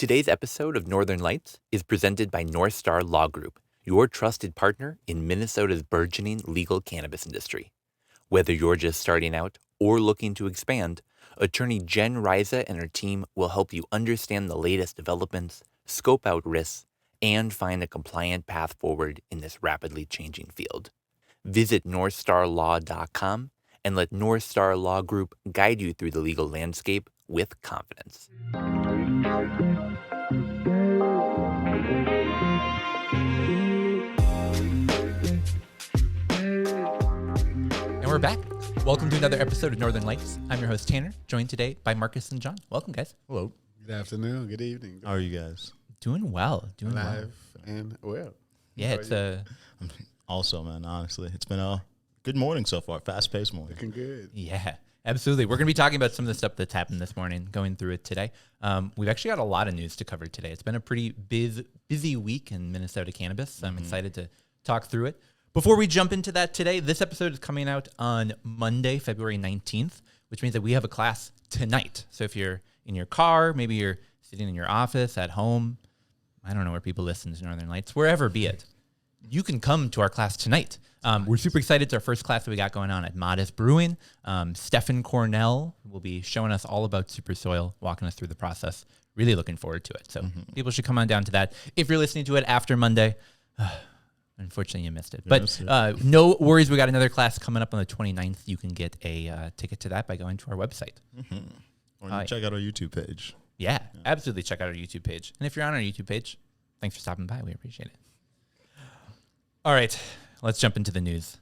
Today's episode of Northern Lights is presented by North Star Law Group, your trusted partner in Minnesota's burgeoning legal cannabis industry. Whether you're just starting out or looking to expand, attorney Jen Riza and her team will help you understand the latest developments, scope out risks, and find a compliant path forward in this rapidly changing field. Visit northstarlaw.com and let North Star Law Group guide you through the legal landscape with confidence. And we're back. Welcome to another episode of Northern Lights. I'm your host, Tanner, joined today by Marcus and John. Welcome, guys. Hello. Good afternoon. Good evening. How are you guys? Doing well. Live and well. Yeah, it's Also, man, honestly, it's been a good morning so far. Fast-paced morning. Looking good. Yeah, absolutely. We're going to be talking about some of the stuff that's happened this morning, going through it today. We've actually got a lot of news to cover today. It's been a pretty busy week in Minnesota cannabis. So I'm excited to talk through it. Before we jump into that today, this episode is coming out on Monday, February 19th, which means that we have a class tonight. So if you're in your car, maybe you're sitting in your office, at home, I don't know where people listen to Northern Lights, wherever be it, you can come to our class tonight. We're super excited. It's our first class that we got going on at Modest Brewing. Stefan Cornell will be showing us all about Super Soil, walking us through the process. Really looking forward to it. So people should come on down to that. If you're listening to it after Monday, unfortunately you missed it. But no worries. We got another class coming up on the 29th. You can get a ticket to that by going to our website. Or check out our YouTube page. Yeah, absolutely. Check out our YouTube page. And if you're on our YouTube page, thanks for stopping by. We appreciate it. All right, let's jump into the news.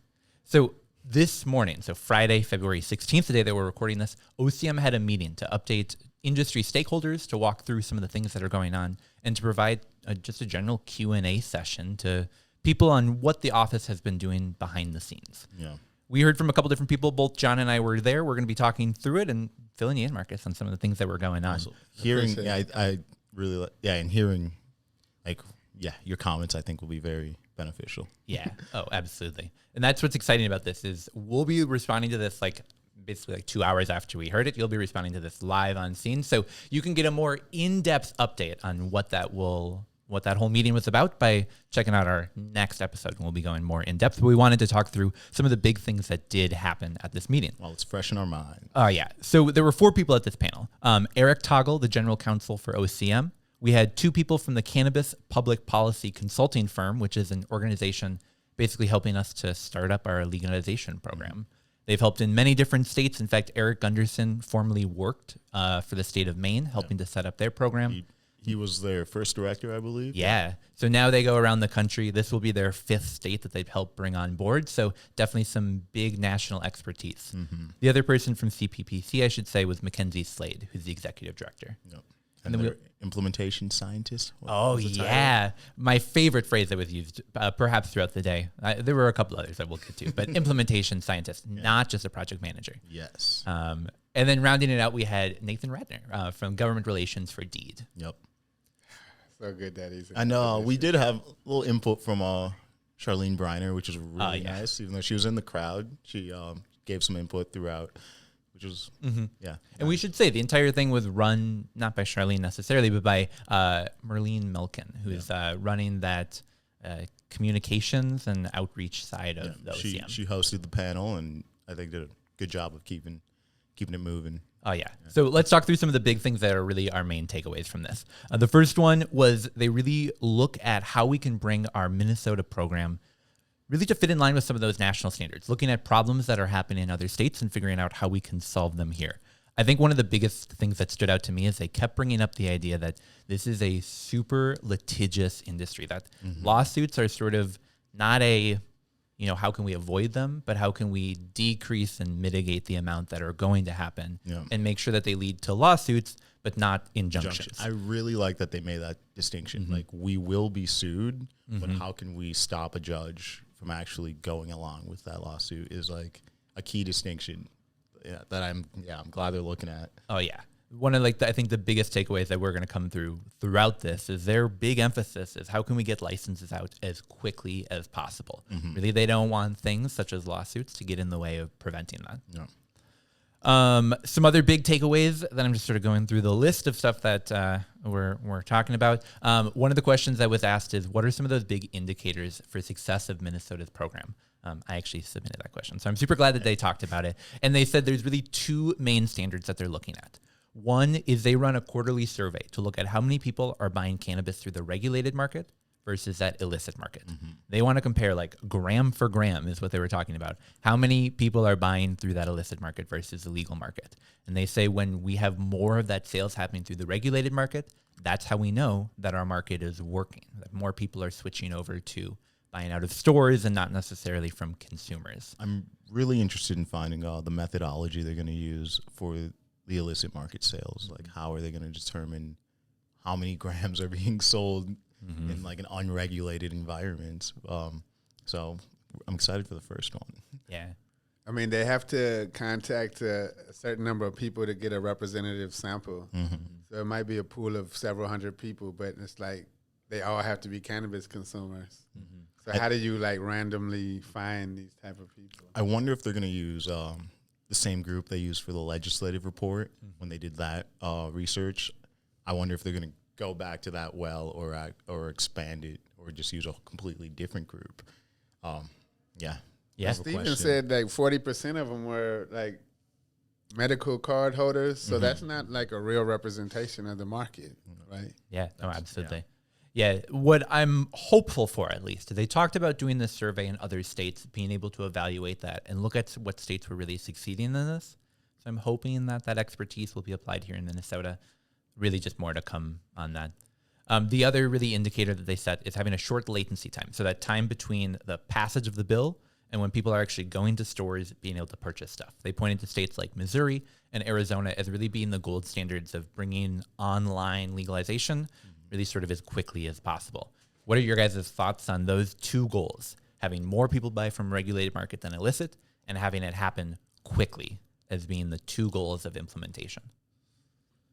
So this morning, so Friday, February 16th, the day that we're recording this, OCM had a meeting to update industry stakeholders, to walk through some of the things that are going on, and to provide just a general Q&A session to people on what the office has been doing behind the scenes. Yeah. We heard from a couple different people. Both John and I were there. We're going to be talking through it and filling you in, Marcus, on some of the things that were going on. Also, hearing, I really like, and hearing, your comments, I think will be very beneficial. Yeah. Oh, absolutely. And that's what's exciting about this is we'll be responding to this basically 2 hours after we heard it. You'll be responding to this live on scene, so you can get a more in-depth update on what that whole meeting was about by checking out our next episode, and we'll be going more in depth. But we wanted to talk through some of the big things that did happen at this meeting. Well, it's fresh in our mind. Oh, yeah. So there were 4 people at this panel. Eric Toggle, the general counsel for OCM. We had 2 people from the Cannabis Public Policy Consulting Firm, which is an organization basically helping us to start up our legalization program. They've helped in many different states. In fact, Eric Gunderson formerly worked for the state of Maine, helping to set up their program. He was their first director, I believe. Yeah. So now they go around the country. This will be their 5th state that they've helped bring on board. So definitely some big national expertise. The other person from CPPC, I should say, was Mackenzie Slade, who's the executive director. Yep. And then implementation scientist. Oh, yeah. My favorite phrase that was used perhaps throughout the day. There were a couple others that we'll get to, but implementation scientist, not just a project manager. Yes. And then rounding it out, we had Nathan Radner from Government Relations for DEED. Yep. So good that he's. I know. We did have a little input from Charlene Briner, which was really nice. Even though she was in the crowd, she gave some input throughout, which was, yeah. And we should say the entire thing was run not by Charlene necessarily, but by Merlene Milken, who's running that communications and outreach side of the OCM. She hosted the panel, and I think did a good job of keeping it moving. Oh, yeah. So let's talk through some of the big things that are really our main takeaways from this. The first one was they really look at how we can bring our Minnesota program really to fit in line with some of those national standards, looking at problems that are happening in other states and figuring out how we can solve them here. I think one of the biggest things that stood out to me is they kept bringing up the idea that this is a super litigious industry, that lawsuits are sort of not a, how can we avoid them, but how can we decrease and mitigate the amount that are going to happen and make sure that they lead to lawsuits, but not injunctions. I really like that they made that distinction. Like, we will be sued, but how can we stop a judge from actually going along with that lawsuit is like a key distinction that I'm glad they're looking at. Oh, yeah. One of I think the biggest takeaways that we're going to come throughout this is their big emphasis is how can we get licenses out as quickly as possible. Really, they don't want things such as lawsuits to get in the way of preventing that. Some other big takeaways that I'm just sort of going through the list of stuff that we're talking about. One of the questions that was asked is, what are some of those big indicators for success of Minnesota's program? I actually submitted that question, so I'm super glad that they talked about it. And they said there's really two main standards that they're looking at. One is they run a quarterly survey to look at how many people are buying cannabis through the regulated market versus that illicit market. They want to compare like gram for gram is what they were talking about. How many people are buying through that illicit market versus the legal market? And they say when we have more of that sales happening through the regulated market, that's how we know that our market is working, that more people are switching over to buying out of stores and not necessarily from consumers. I'm really interested in finding the methodology they're going to use for the illicit market sales. Like, how are they going to determine how many grams are being sold in like an unregulated environment? So I'm excited for the first one. Yeah. I mean, they have to contact a certain number of people to get a representative sample. So it might be a pool of several hundred people, but it's like they all have to be cannabis consumers. So how do you like randomly find these type of people? I wonder if they're going to use the same group they used for the legislative report when they did that research. I wonder if they're going to go back to that well or expand it or just use a completely different group. Yeah. Steven said like 40% of them were like medical card holders. So that's not like a real representation of the market, right? Yeah, no, absolutely. Yeah, what I'm hopeful for, at least, they talked about doing this survey in other states, being able to evaluate that and look at what states were really succeeding in this. So I'm hoping that that expertise will be applied here in Minnesota. Really just more to come on that. The other really indicator that they set is having a short latency time. So that time between the passage of the bill and when people are actually going to stores, being able to purchase stuff. They pointed to states like Missouri and Arizona as really being the gold standards of bringing online legalization really sort of as quickly as possible. What are your guys' thoughts on those two goals? Having more people buy from regulated market than illicit and having it happen quickly as being the two goals of implementation.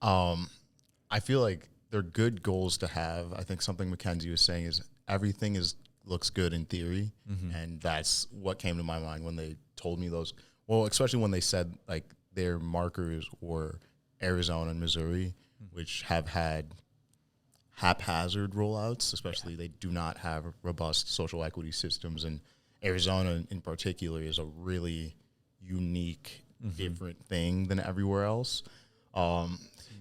I feel like they're good goals to have. I think something Mackenzie was saying is everything looks good in theory, and that's what came to my mind when they told me those. Well, especially when they said like their markers were Arizona and Missouri, which have had haphazard rollouts. Especially they do not have robust social equity systems, and Arizona in particular is a really unique, different thing than everywhere else.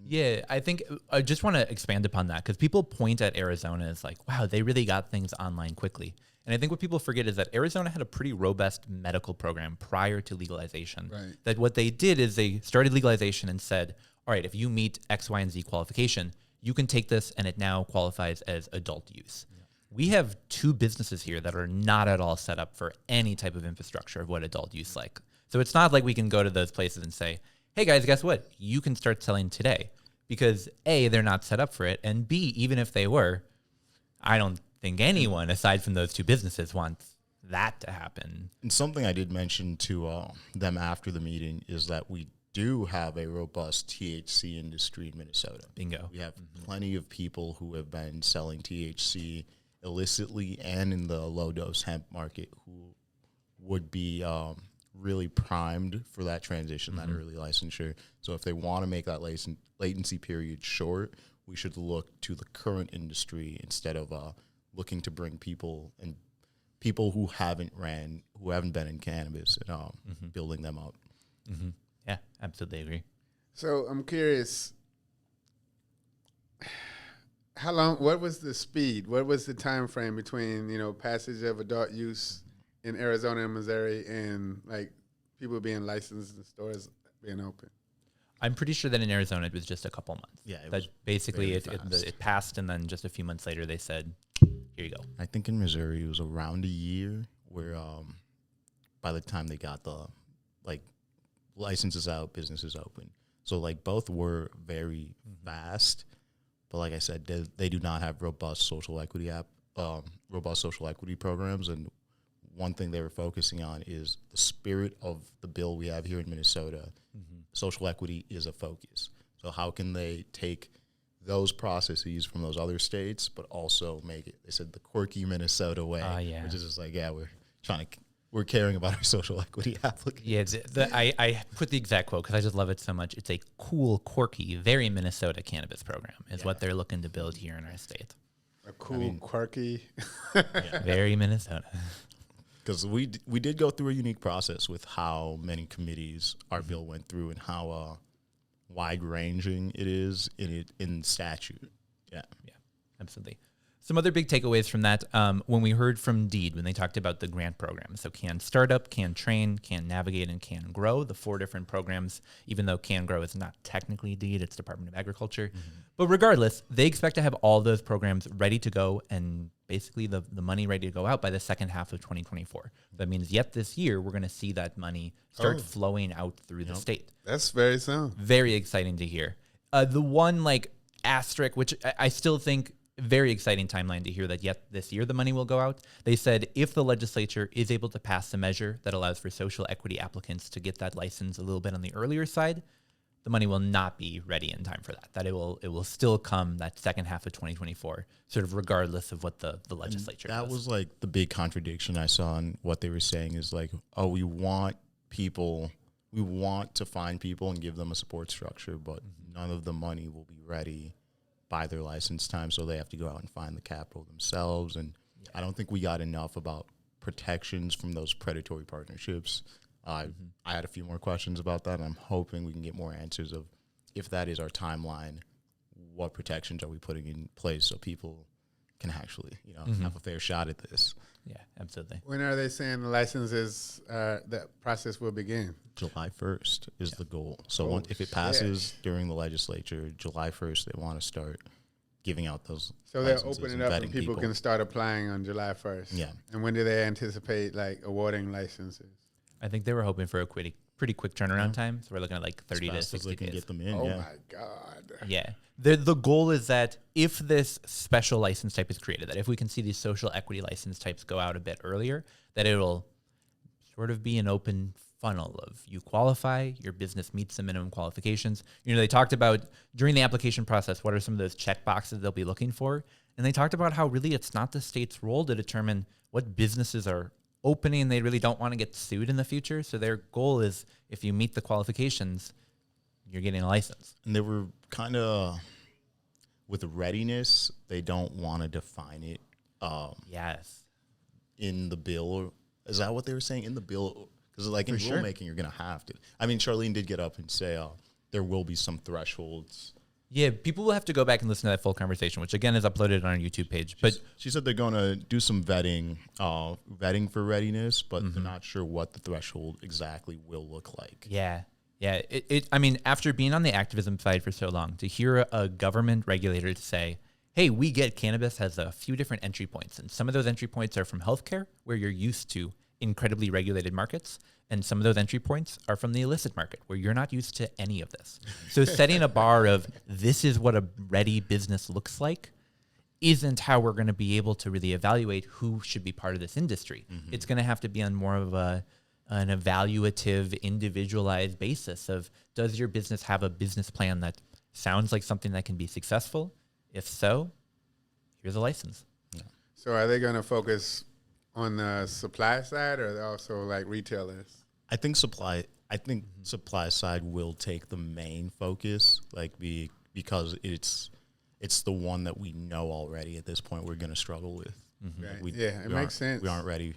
Yeah, I think I just want to expand upon that because people point at Arizona as like, wow, they really got things online quickly. And I think what people forget is that Arizona had a pretty robust medical program prior to legalization. Right. That what they did is they started legalization and said, all right, if you meet X, Y, and Z qualification, you can take this and it now qualifies as adult use. Yeah. We have two businesses here that are not at all set up for any type of infrastructure of what adult use like. So it's not like we can go to those places and say, hey guys, guess what? You can start selling today. Because A, they're not set up for it, and B, even if they were, I don't think anyone aside from those two businesses wants that to happen. And something I did mention to them after the meeting is that we do have a robust THC industry in Minnesota. Bingo. We have plenty of people who have been selling THC illicitly and in the low-dose hemp market who would be really primed for that transition, that early licensure. So if they want to make that latency period short, we should look to the current industry instead of looking to bring people who haven't been in cannabis and building them up. Yeah, absolutely agree. So I'm curious, how long? What was the speed? What was the time frame between passage of adult use in Arizona and Missouri and like people being licensed and stores being open? I'm pretty sure that in Arizona it was just a couple months. Yeah, that basically it passed, and then just a few months later they said, "Here you go." I think in Missouri it was around a year, where by the time they got the licenses out, businesses open. So like both were very fast, but like I said, they do not have robust social equity programs, and one thing they were focusing on is the spirit of the bill we have here in Minnesota. Social equity is a focus. So how can they take those processes from those other states, but also make it, they said, the Quirky Minnesota way, which is just like, we're we're caring about our social equity applicants. Yeah, I put the exact quote because I just love it so much. It's a cool, quirky, very Minnesota cannabis program is what they're looking to build here in our state. A cool, quirky. Very Minnesota. Because we did go through a unique process with how many committees our bill went through and how wide-ranging it is in statute. Yeah, Absolutely. Some other big takeaways from that, when we heard from DEED, when they talked about the grant programs. So Can Startup, Can Train, Can Navigate, and Can Grow, the 4 different programs, even though Can Grow is not technically DEED, it's Department of Agriculture. But regardless, they expect to have all those programs ready to go and basically the money ready to go out by the second half of 2024. That means yet this year, we're going to see that money start flowing out through the state. That's very soon. Very exciting to hear. The one asterisk, which I still think very exciting timeline to hear that yet this year the money will go out. They said if the legislature is able to pass a measure that allows for social equity applicants to get that license a little bit on the earlier side, the money will not be ready in time for that. That it will still come that second half of 2024, sort of regardless of what the legislature does. That was like the big contradiction I saw in what they were saying is like, oh, we want to find people and give them a support structure, but none of the money will be ready by their license time, so they have to go out and find the capital themselves. And I don't think we got enough about protections from those predatory partnerships. I had a few more questions about that, and I'm hoping we can get more answers of if that is our timeline, what protections are we putting in place so people can actually have a fair shot at this. Yeah, absolutely. When are they saying the licenses, that process will begin? July 1st is the goal. So if it passes during the legislature, July 1st, they want to start giving out those So they'll licenses open it up and people vetting can start applying on July 1st. Yeah. And when do they anticipate awarding licenses? I think they were hoping for a pretty quick turnaround time. So we're looking at 30 as to fast as 60 they can days. get them in. Oh yeah. my God. Yeah. The goal is that if this special license type is created, that if we can see these social equity license types go out a bit earlier, that it'll sort of be an open funnel of you qualify, your business meets the minimum qualifications. They talked about during the application process, what are some of those check boxes they'll be looking for? And they talked about how really it's not the state's role to determine what businesses are opening. They really don't want to get sued in the future. So their goal is if you meet the qualifications, you're getting a license. And they were kind of, with readiness, they don't want to define it Yes. in the bill. Is that what they were saying? In the bill? Because in sure. rulemaking, you're going to have to. I mean, Charlene did get up and say there will be some thresholds. Yeah, people will have to go back and listen to that full conversation, which again is uploaded on our YouTube page. But She said they're going to do some vetting for readiness, but they're not sure what the threshold exactly will look like. yeah. I mean, after being on the activism side for so long, to hear a government regulator say, hey, we get cannabis has a few different entry points. And some of those entry points are from healthcare, where you're used to incredibly regulated markets. And some of those entry points are from the illicit market, where you're not used to any of this. So setting a bar of this is what a ready business looks like isn't how we're going to be able to really evaluate who should be part of this industry. It's going to have to be on more of an evaluative, individualized basis of, does your business have a business plan that sounds like something that can be successful? If so, here's a license. Yeah. So are they going to focus on the supply side, or also retailers? I think supply side will take the main focus, because it's the one that we know already at this point we're going to struggle with. Right. It makes sense. We aren't ready.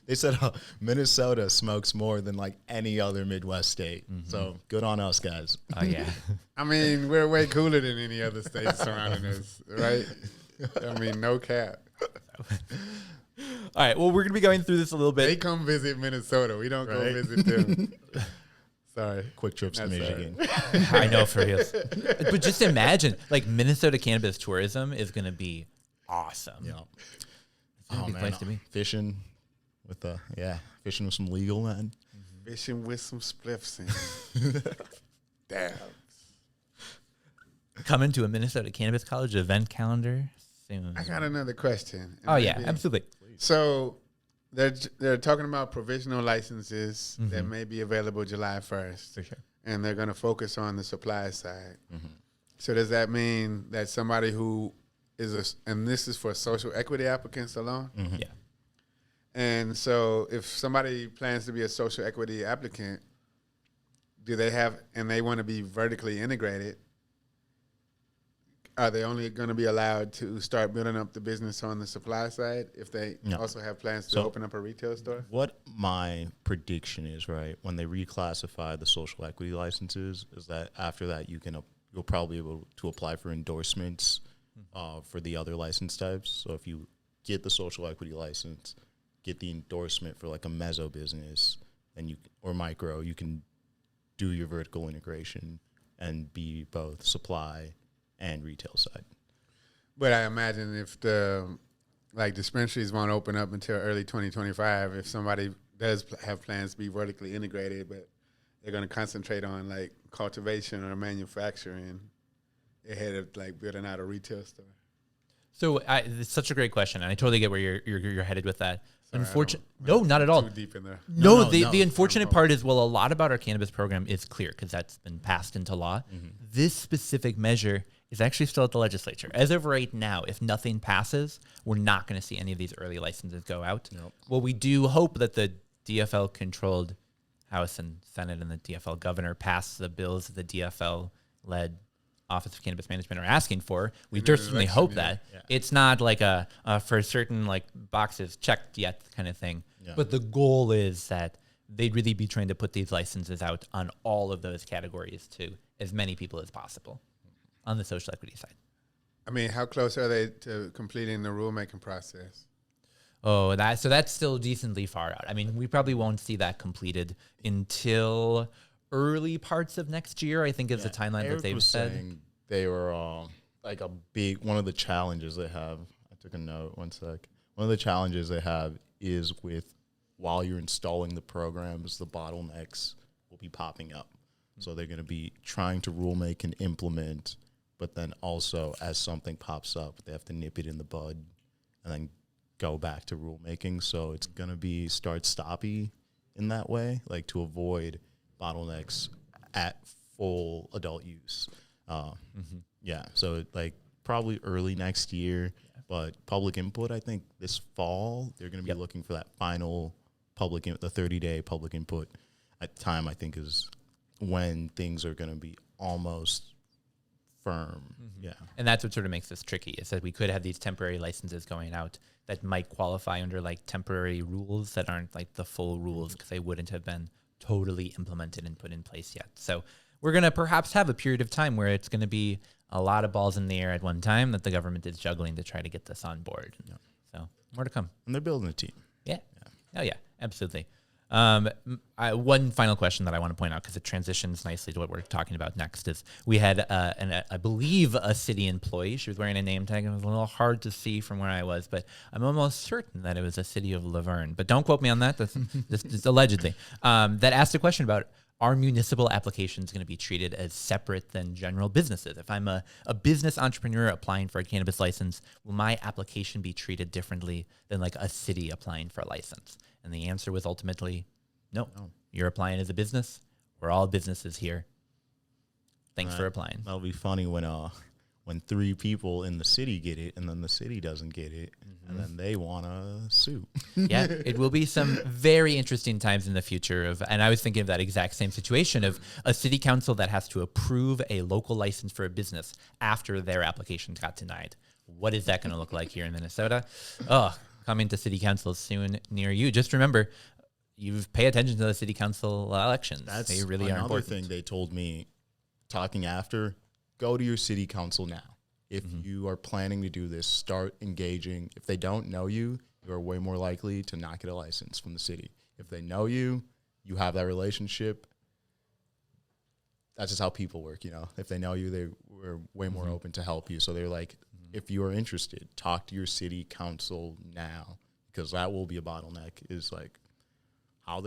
They said Minnesota smokes more than any other Midwest state. So good on us, guys. Oh, yeah. I mean, we're way cooler than any other state surrounding us, right? I mean, no cap. All right. Well, we're going to be going through this a little They bit. come visit Minnesota. We don't go Right. visit them. Sorry. Quick trips to That's Michigan. I know, for real. But just imagine, Minnesota cannabis tourism is going to be awesome. Yeah. It's going to be a place to be. Fishing with some legal men. Fishing with some spliffs in. Damn. Coming to a Minnesota Cannabis College event calendar soon. I got another question. Oh, yeah, absolutely. So they're talking about provisional licenses that may be available July 1st. For sure. And they're going to focus on the supply side. So does that mean that somebody who and this is for social equity applicants alone? Yeah. And so if somebody plans to be a social equity applicant, do they have, and they want to be vertically integrated, are they only going to be allowed to start building up the business on the supply side if they also have plans to open up a retail store? What my prediction is, right, when they reclassify the social equity licenses, is that after that you'll probably be able to apply for endorsements for the other license types. So if you get the social equity license, get the endorsement for like a meso business, and or micro, you can do your vertical integration and be both supply and retail side. But I imagine if the dispensaries won't open up until early 2025, if somebody does have plans to be vertically integrated, but they're going to concentrate on like cultivation or manufacturing ahead of like building out a retail store. So it's such a great question, and I totally get where you're headed with that. Unfortunately, no, not at all. Too deep in there. No, the unfortunate part is, well, a lot about our cannabis program is clear because that's been passed into law. Mm-hmm. This specific measure is actually still at the legislature. As of right now, if nothing passes, we're not going to see any of these early licenses go out. Nope. Well, we do hope that the DFL-controlled House and Senate and the DFL governor pass the bills that the DFL-led Office of Cannabis Management are asking for. We certainly hope that. Yeah. It's not like a for certain like boxes checked yet kind of thing. Yeah. But the goal is that they'd really be trying to put these licenses out on all of those categories to as many people as possible on the social equity side. I mean, how close are they to completing the rulemaking process? Oh, that's still decently far out. I mean, we probably won't see that completed until early parts of next year, I think, is the timeline that they've said. They were like one of the challenges they have. I took a note, one sec. One of the challenges they have is with while you're installing the programs, the bottlenecks will be popping up. Mm-hmm. So they're going to be trying to rulemake and implement, but then also as something pops up, they have to nip it in the bud and then go back to rulemaking. So it's going to be start-stoppy in that way, like to avoid bottlenecks at full adult use. Yeah, so like probably early next year, but public input, I think this fall, they're going to be looking for that final the 30-day public input at time, I think, is when things are going to be almost firm. Mm-hmm. Yeah. And that's what sort of makes this tricky, is that we could have these temporary licenses going out that might qualify under like temporary rules that aren't like the full rules because they wouldn't have been totally implemented and put in place yet. So we're going to perhaps have a period of time where it's going to be a lot of balls in the air at one time that the government is juggling to try to get this on board. Yeah. So more to come. And they're building a team. Yeah. Oh, yeah, absolutely. One final question that I want to point out, because it transitions nicely to what we're talking about next, is we had, I believe, a city employee. She was wearing a name tag. It was a little hard to see from where I was, but I'm almost certain that it was a city of Laverne. But don't quote me on that. That's just allegedly. That asked a question about, are municipal applications going to be treated as separate than general businesses? If I'm a business entrepreneur applying for a cannabis license, will my application be treated differently than like a city applying for a license? And the answer was ultimately, no. You're applying as a business. We're all businesses here. Thanks for applying. That'll be funny when 3 people in the city get it and then the city doesn't get it, and then they want to sue. Yeah, it will be some very interesting times in the future and I was thinking of that exact same situation of a city council that has to approve a local license for a business after their application got denied. What is that going to look like here in Minnesota? Coming to city council soon near you. Just remember, you pay attention to the city council elections. They really are important. Another thing they told me talking after, go to your city council now. If you are planning to do this, start engaging. If they don't know you, you are way more likely to not get a license from the city. If they know you, you have that relationship. That's just how people work, you know. If they know you, they were way more open to help you. So they're like, if you are interested, talk to your city council now, because that will be a bottleneck, is like how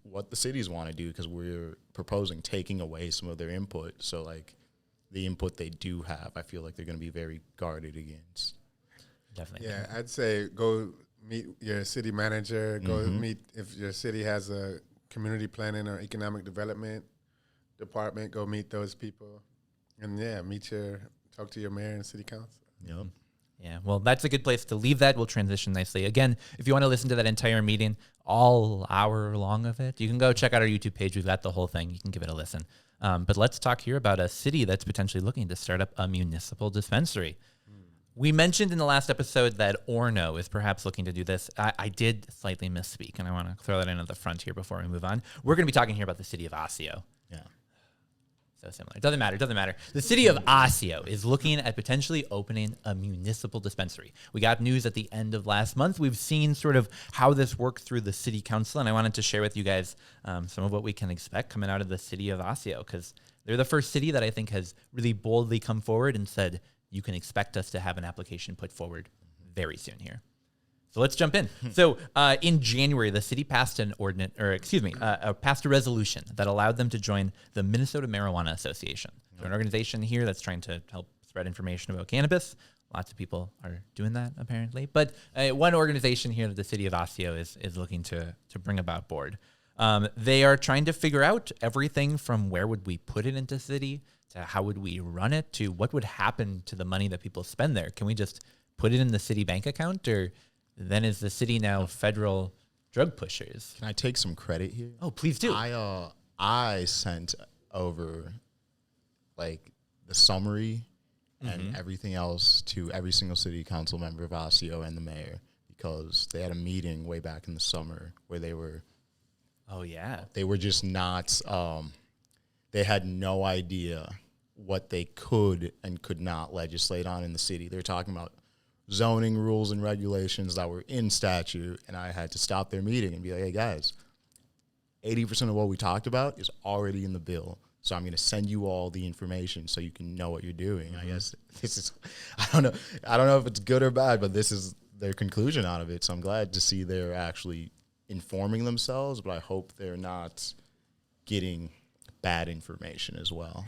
what the cities want to do, because we're proposing taking away some of their input. So like the input they do have, I feel like they're going to be very guarded against. Definitely. Yeah, I'd say go meet your city manager, go meet, if your city has a community planning or economic development department, go meet those people. And talk to your mayor and city council. Yep. Yeah, well, that's a good place to leave that. We'll transition nicely. Again, if you want to listen to that entire meeting, all hour long of it, you can go check out our YouTube page. We've got the whole thing. You can give it a listen. But let's talk here about a city that's potentially looking to start up a municipal dispensary. We mentioned in the last episode that Orono is perhaps looking to do this. I did slightly misspeak, and I want to throw that in at the front here before we move on. We're going to be talking here about the city of Osseo. Yeah. So similar. It doesn't matter. The city of Osseo is looking at potentially opening a municipal dispensary. We got news at the end of last month. We've seen sort of how this worked through the city council, and I wanted to share with you guys some of what we can expect coming out of the city of Osseo, because they're the first city that I think has really boldly come forward and said, you can expect us to have an application put forward very soon here. So let's jump in. So in January, the city passed passed a resolution that allowed them to join the Minnesota Marijuana Association. So an organization here that's trying to help spread information about cannabis. Lots of people are doing that apparently. But one organization here that the city of Osseo is looking to bring about board. They are trying to figure out everything from where would we put it into city to how would we run it to what would happen to the money that people spend there. Can we just put it in the city bank account, or then is the city now federal drug pushers? Can I take some credit here? Oh, please do. I sent over like the summary and everything else to every single city council member of Osseo and the mayor, because they had a meeting way back in the summer where they were just not they had no idea what they could and could not legislate on in the city. They were talking about zoning rules and regulations that were in statute, and I had to stop their meeting and be like, hey guys, 80% of what we talked about is already in the bill, so I'm going to send you all the information so you can know what you're doing. I guess this is, I don't know if it's good or bad, but this is their conclusion out of it, so I'm glad to see they're actually informing themselves, but I hope they're not getting bad information as well.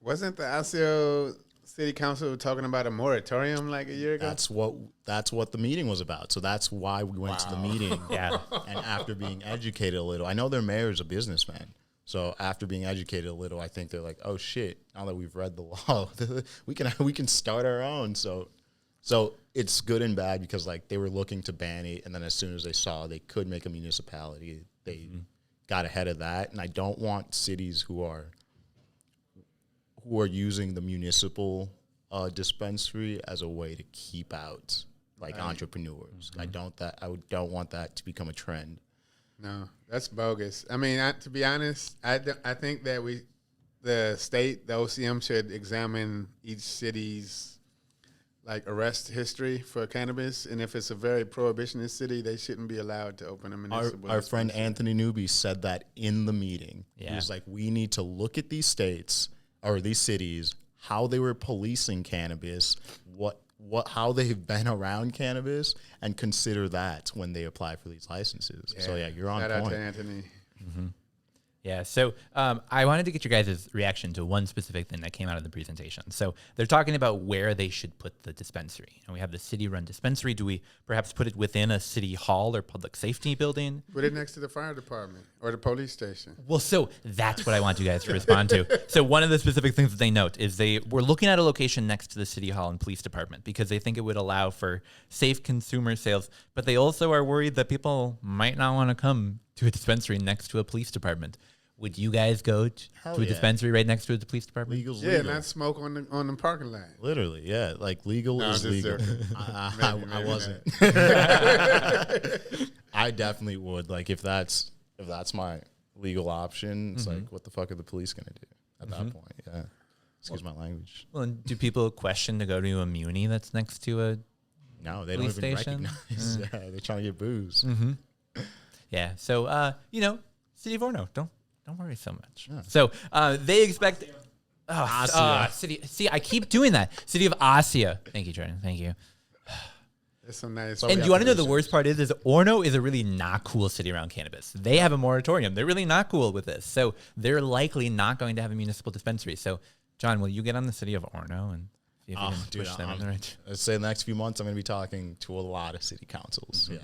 Wasn't the Osseo City Council talking about a moratorium like a year ago? That's what the meeting was about. So that's why we went to the meeting. Yeah. And after being educated a little, I know their mayor is a businessman. So after being educated a little, I think they're like, oh shit, now that we've read the law, we can start our own. So it's good and bad, because like they were looking to ban it, and then as soon as they saw they could make a municipality, they got ahead of that. And I don't want cities who are using the municipal dispensary as a way to keep out like entrepreneurs. I don't want that to become a trend. No, that's bogus. I mean, to be honest, I think that the state, the OCM, should examine each city's like arrest history for cannabis, and if it's a very prohibitionist city, they shouldn't be allowed to open a municipal. Our friend Anthony Newby said that in the meeting. Yeah. He was like, we need to look at these states or these cities, how they were policing cannabis, how they've been around cannabis, and consider that when they apply for these licenses. Yeah. So yeah, you're on point. Shout out to Anthony. Yeah, so I wanted to get your guys' reaction to one specific thing that came out of the presentation. So they're talking about where they should put the dispensary. And we have the city-run dispensary. Do we perhaps put it within a city hall or public safety building? Put it next to the fire department or the police station. Well, so that's what I want you guys to respond to. So one of the specific things that they note is they were looking at a location next to the city hall and police department because they think it would allow for safe consumer sales. But they also are worried that people might not want to come to a dispensary next to a police department. Would you guys go to a dispensary right next to the police department? Legal's yeah, legal. not smoke on the parking lot. Literally, yeah. Like legal is legal. I wasn't. I definitely would. Like if that's my legal option, it's like, what the fuck are the police gonna do at that point? Yeah. Excuse my language. Well, and do people question to go to a muni that's next to a No, they police don't even station? recognize. Yeah, they're trying to get booze. Yeah. So City of Orono, don't worry so much. Yeah. So they expect city. See, I keep doing that. City of Osseo. Thank you, Jordan. Thank you. It's so nice. And do you want to know the worst part is Orono is a really not cool city around cannabis. They have a moratorium. They're really not cool with this. So they're likely not going to have a municipal dispensary. So, John, will you get on the city of Orono and see if you can push them in the right? I'd say the next few months I'm going to be talking to a lot of city councils. Yeah.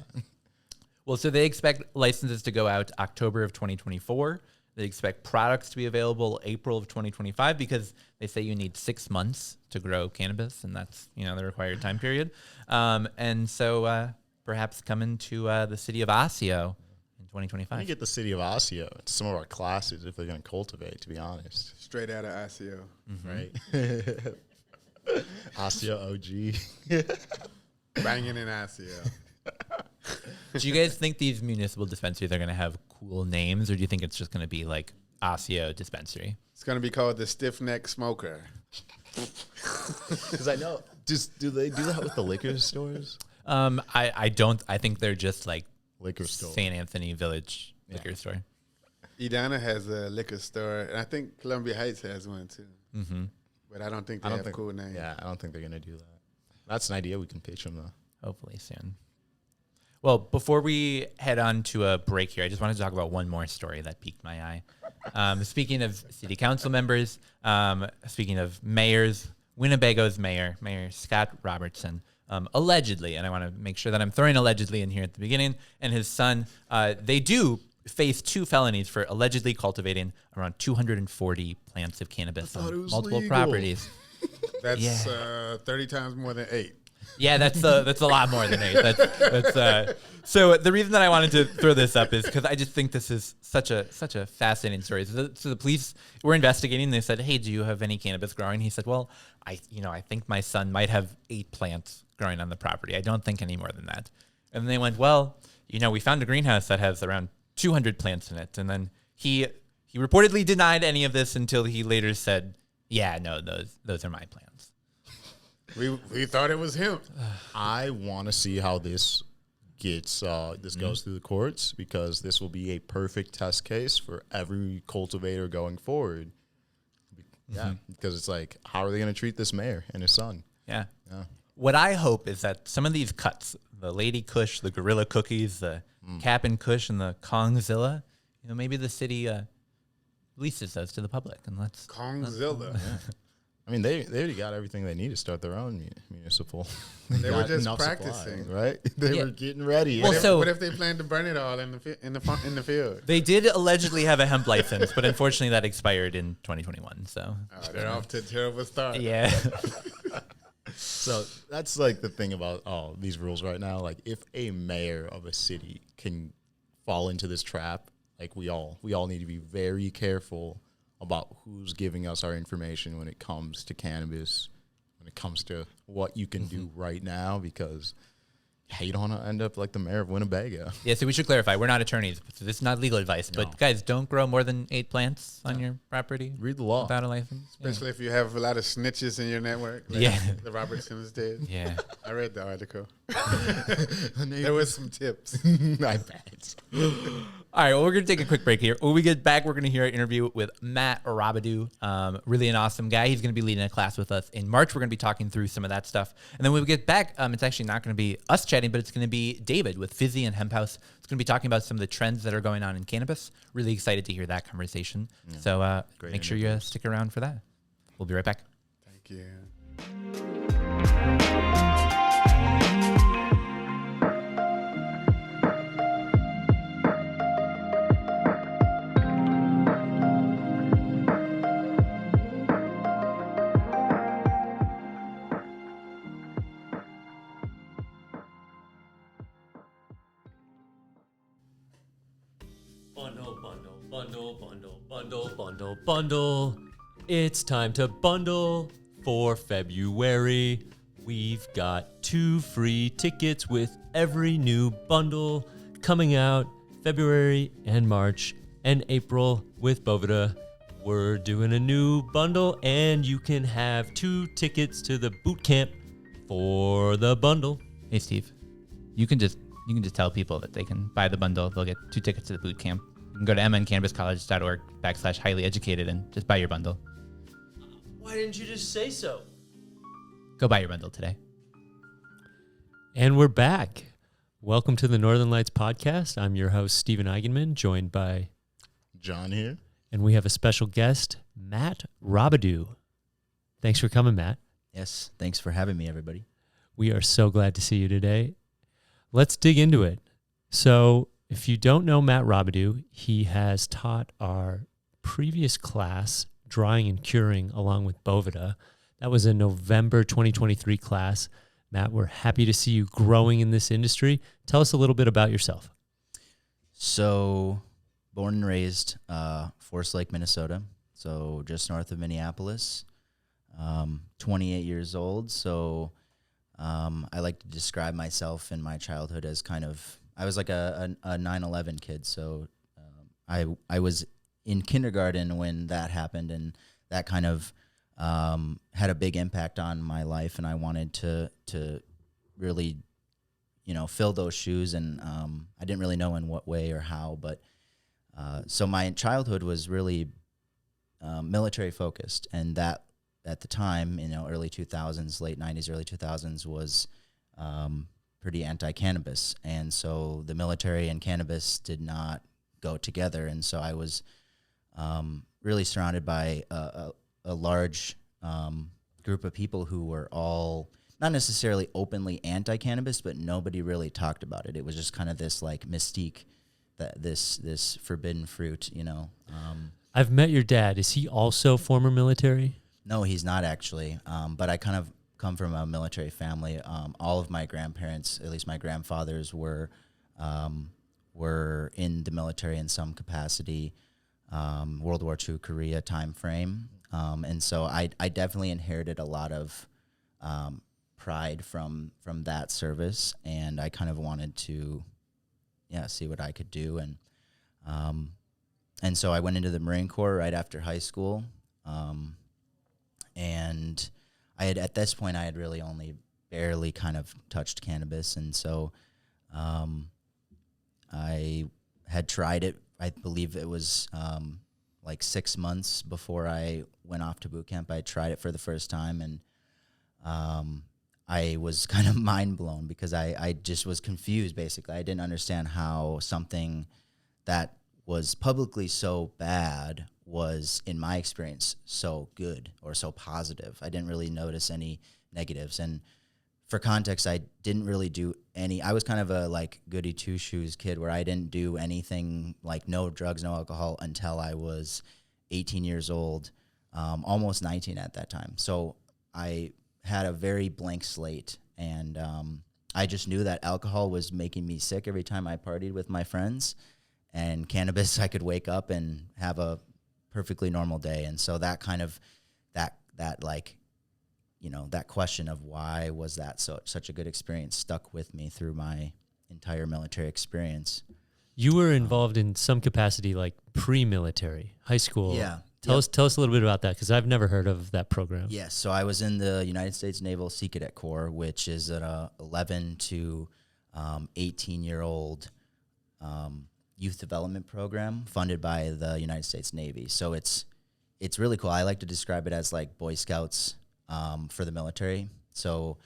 Well, so they expect licenses to go out October of 2024. They expect products to be available April of 2025 because they say you need 6 months to grow cannabis, and that's the required time period. And so perhaps coming to the city of Osseo in 2025. We get the city of Osseo to some of our classes if they're going to cultivate. To be honest, Straight out of Osseo. right? Osseo OG. Banging in Osseo. Do you guys think these municipal dispensaries are going to have cool names, or do you think it's just going to be like Osseo Dispensary? It's going to be called the Stiff Neck Smoker. Because I know, do they do that with the liquor stores? I don't. I think they're just like Liquor store. St. Anthony Village liquor store. Edina has a liquor store, and I think Columbia Heights has one too. Mm-hmm. But I don't think they have cool names. Yeah, I don't think they're going to do that. That's an idea we can pitch them, though. Hopefully soon. Well, before we head on to a break here, I just wanted to talk about one more story that piqued my eye. Speaking of city council members, speaking of mayors, Winnebago's Mayor Scott Robertson, allegedly, and I want to make sure that I'm throwing allegedly in here at the beginning, and his son, they do face 2 felonies for allegedly cultivating around 240 plants of cannabis on multiple legal. properties. That's 30 times more than 8. Yeah, that's a lot more than 8. So the reason that I wanted to throw this up is because I just think this is such a fascinating story. So the police were investigating. They said, "Hey, do you have any cannabis growing?" He said, "Well, I think my son might have 8 plants growing on the property. I don't think any more than that." And they went, "Well, we found a greenhouse that has around 200 plants in it." And then he reportedly denied any of this until he later said, "Yeah, no, those are my plants." We thought it was him. I want to see how this gets goes through the courts, because this will be a perfect test case for every cultivator going forward. Yeah, because it's like, how are they going to treat this mayor and his son? Yeah. What I hope is that some of these cuts, the Lady Kush, the Gorilla Cookies, the Cap'n Kush, and the Kongzilla, maybe the city releases those to the public, and let's Kongzilla. I mean, they already got everything they need to start their own municipal. They were got just enough practicing, supply, right? They were getting ready. Well, What if they planned to burn it all in the field? They did allegedly have a hemp license, but unfortunately that expired in 2021. So They're off to a terrible start. yeah. So that's like the thing about these rules right now. Like, if a mayor of a city can fall into this trap, like we all need to be very careful about who's giving us our information when it comes to cannabis, when it comes to what you can do right now, because you don't want to end up like the mayor of Winnebago. Yeah, so we should clarify, we're not attorneys, so this is not legal advice, but guys, don't grow more than 8 plants on your property. Read the law. Without a license. Especially if you have a lot of snitches in your network. Like Yeah. The Robertsons did. Yeah. I read the article. There was some tips. I bet. All right, well, we're going to take a quick break here. When we get back, we're going to hear an interview with Matt Robidou, really an awesome guy. He's going to be leading a class with us in March. We're going to be talking through some of that stuff. And then when we get back, it's actually not going to be us chatting, but it's going to be David with Fizzy and Hemp House. It's going to be talking about some of the trends that are going on in cannabis. Really excited to hear that conversation. Yeah. So make sure you stick around for that. We'll be right back. Thank you. Bundle. It's time to bundle for February. We've got 2 free tickets with every new bundle coming out February and March and April with Bovida. We're doing a new bundle, and you can have 2 tickets to the boot camp for the bundle. Hey, Steve, you can just tell people that they can buy the bundle. They'll get 2 tickets to the boot camp. You can go to mncannabiscollege.org/highly-educated and just buy your bundle. Why didn't you just say so? Go buy your bundle today. And we're back. Welcome to the Northern Lights podcast. I'm your host, Stephen Eigenman, joined by John here. And we have a special guest, Matt Robidou. Thanks for coming, Matt. Yes, thanks for having me, everybody. We are so glad to see you today. Let's dig into it. So If you don't know Matt Robidou, he has taught our previous class, Drying and Curing, along with Bovida. That was a November 2023 class. Matt, we're happy to see you growing in this industry. Tell us a little bit about yourself. So, born and raised Forest Lake, Minnesota, so just north of Minneapolis. 28 years old, so I like to describe myself in my childhood as I was like a 9/11 kid, so I was in kindergarten when that happened, and that kind of had a big impact on my life, and I wanted to really, fill those shoes, and I didn't really know in what way or how, but so my childhood was really military focused, and that at the time, early 2000s, late 90s, early 2000s was pretty anti-cannabis, and so the military and cannabis did not go together, and so I was really surrounded by a large group of people who were all not necessarily openly anti-cannabis, but nobody really talked about it. It was just kind of this like mystique, that this forbidden fruit, I've met your dad. Is he also former military? No, he's not actually, but I kind of come from a military family. All of my grandparents, at least my grandfathers, were in the military in some capacity. World War II, Korea time frame. And so I definitely inherited a lot of pride from that service, and I kind of wanted to, see what I could do. And so I went into the Marine Corps right after high school. And at this point, I had really only barely kind of touched cannabis. And so I had tried it. I believe it was like 6 months before I went off to boot camp. I tried it for the first time, and I was kind of mind blown because I just was confused, basically. I didn't understand how something that was publicly so bad was, in my experience, so good or so positive. I didn't really notice any negatives. And for context, I didn't really do I was kind of a like goody two-shoes kid where I didn't do anything like no drugs, no alcohol until I was 18 years old, almost 19 at that time. So I had a very blank slate, and I just knew that alcohol was making me sick every time I partied with my friends, and cannabis, I could wake up and have a perfectly normal day. And so that kind of, that like, that question of why was that such a good experience stuck with me through my entire military experience. You were involved in some capacity, like pre-military, high school. Yeah. Tell us a little bit about that, because I've never heard of that program. Yes, so I was in the United States Naval Sea Cadet Corps, which is an 11 to 18-year-old youth development program funded by the United States Navy. So it's really cool. I like to describe it as like Boy Scouts for the military. So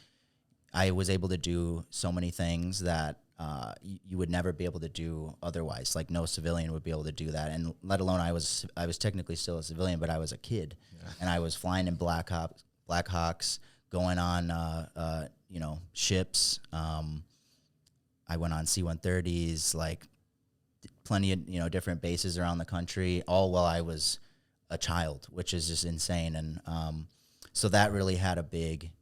I was able to do so many things that you would never be able to do otherwise. Like no civilian would be able to do that, and let alone I was technically still a civilian, but I was a kid, and I was flying in Black Hawks, going on ships. I went on C-130s, like plenty of different bases around the country, all while I was a child, which is just insane. And so that really had a big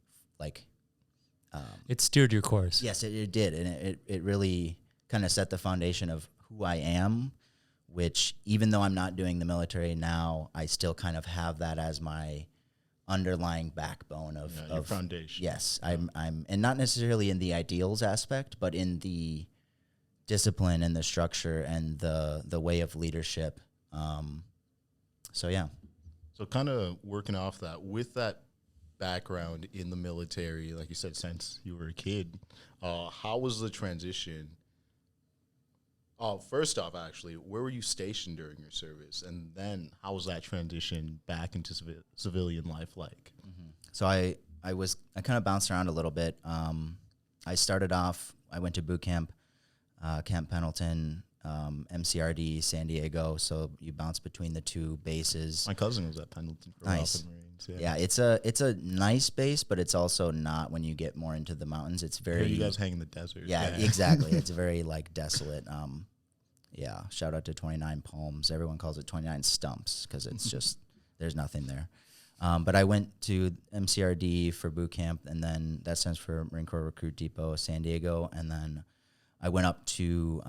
it steered your course. Yes, it did, and it really kind of set the foundation of who I am, which even though I'm not doing the military now, I still kind of have that as my underlying backbone of your foundation. Yes, I'm and not necessarily in the ideals aspect, but in the discipline and the structure and the way of leadership. So yeah. So kind of working off that, with that background in the military, like you said, since you were a kid, how was the transition? First off, actually, where were you stationed during your service? And then how was that transition back into civilian life like? Mm-hmm. So I kind of bounced around a little bit. I started off, I went to boot camp, Camp Pendleton, MCRD, San Diego. So you bounce between the two bases. My cousin was at Pendleton for a while for the Marines. Yeah, it's a nice base, but it's also not when you get more into the mountains. It's very... you guys hang in the desert. Yeah, exactly. It's very, desolate. Yeah, shout out to 29 Palms. Everyone calls it 29 Stumps because it's just, there's nothing there. But I went to MCRD for boot camp, and then that stands for Marine Corps Recruit Depot, San Diego. And then I went up to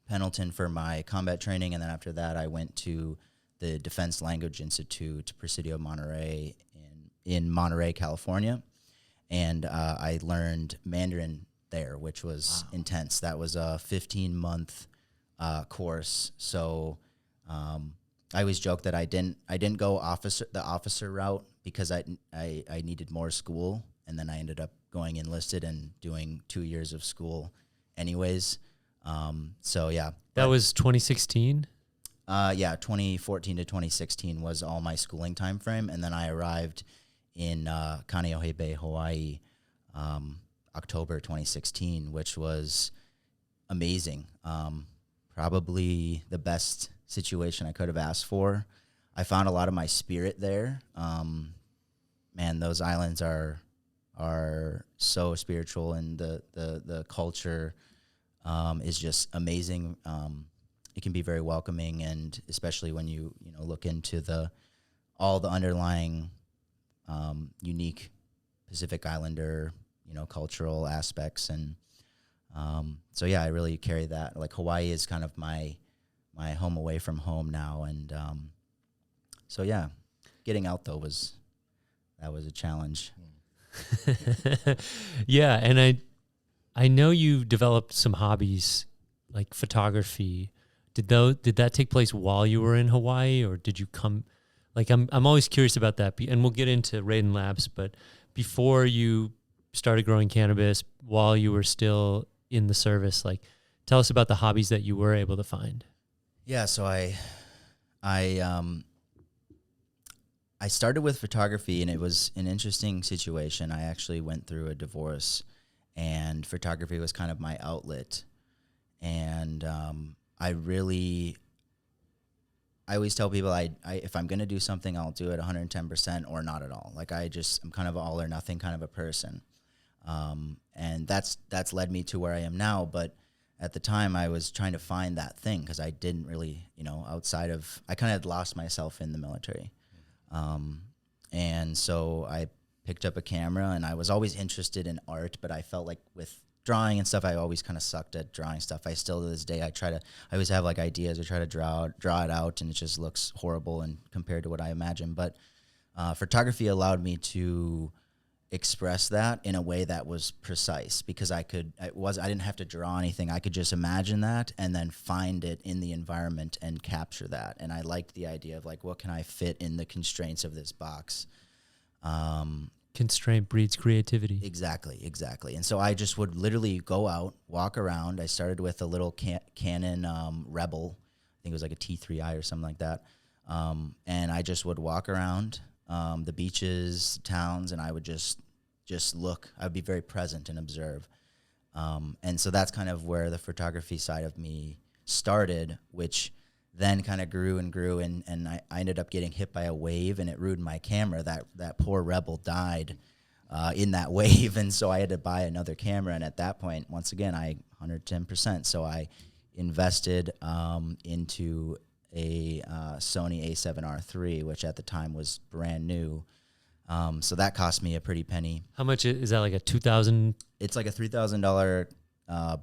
Pendleton for my combat training. And then after that, I went to the Defense Language Institute, Presidio Monterey, in Monterey, California. And I learned Mandarin there, which was intense. That was a 15-month course. So I always joke that I didn't go the officer route because I needed more school, and then I ended up going enlisted and doing 2 years of school anyways. So yeah. That was 2016? 2014 to 2016 was all my schooling time frame, and then I arrived in Kaneohe Bay, Hawaii, October 2016, which was amazing. Probably the best situation I could have asked for. I found a lot of my spirit there. Man, those islands are so spiritual, and the culture is just amazing. It can be very welcoming, and especially when you look into all the underlying unique Pacific Islander cultural aspects, and so yeah, I really carry that. Like, Hawaii is kind of my home away from home now, and so yeah, getting out though was a challenge. Yeah, and I know you developed some hobbies like photography. Did that take place while you were in Hawaii, or did you come? Like, I'm always curious about that, and we'll get into Raiden Labs, but before you started growing cannabis, while you were still in the service, like, tell us about the hobbies that you were able to find. Yeah, so I started with photography, and it was an interesting situation. I actually went through a divorce, and photography was kind of my outlet. And I always tell people I if I'm going to do something, I'll do it 110% or not at all. Like, I'm kind of all or nothing kind of a person. And that's led me to where I am now. But at the time, I was trying to find that thing because I didn't really, outside of, I kind of had lost myself in the military. And so I picked up a camera, and I was always interested in art, but I felt like with drawing and stuff, I always kind of sucked at drawing stuff. I still, to this day, I always have like ideas, I try to draw it out, and it just looks horrible and compared to what I imagine. But photography allowed me to express that in a way that was precise, because I didn't have to draw anything. I could just imagine that and then find it in the environment and capture that. And I liked the idea of, like, what can I fit in the constraints of this box? Constraint breeds creativity. Exactly. And so I just would literally go out, walk around. I started with a little Canon Rebel. I think it was like a T3i or something like that. And I just would walk around the beaches, towns, and I would just look. I would be very present and observe. And so that's kind of where the photography side of me started, which then kind of grew, and I ended up getting hit by a wave, and it ruined my camera. That poor Rebel died in that wave, and so I had to buy another camera. And at that point, once again, 110%. So I invested into a Sony A7R III, which at the time was brand new. So that cost me a pretty penny. How much is that? Like a $2,000? It's like a $3,000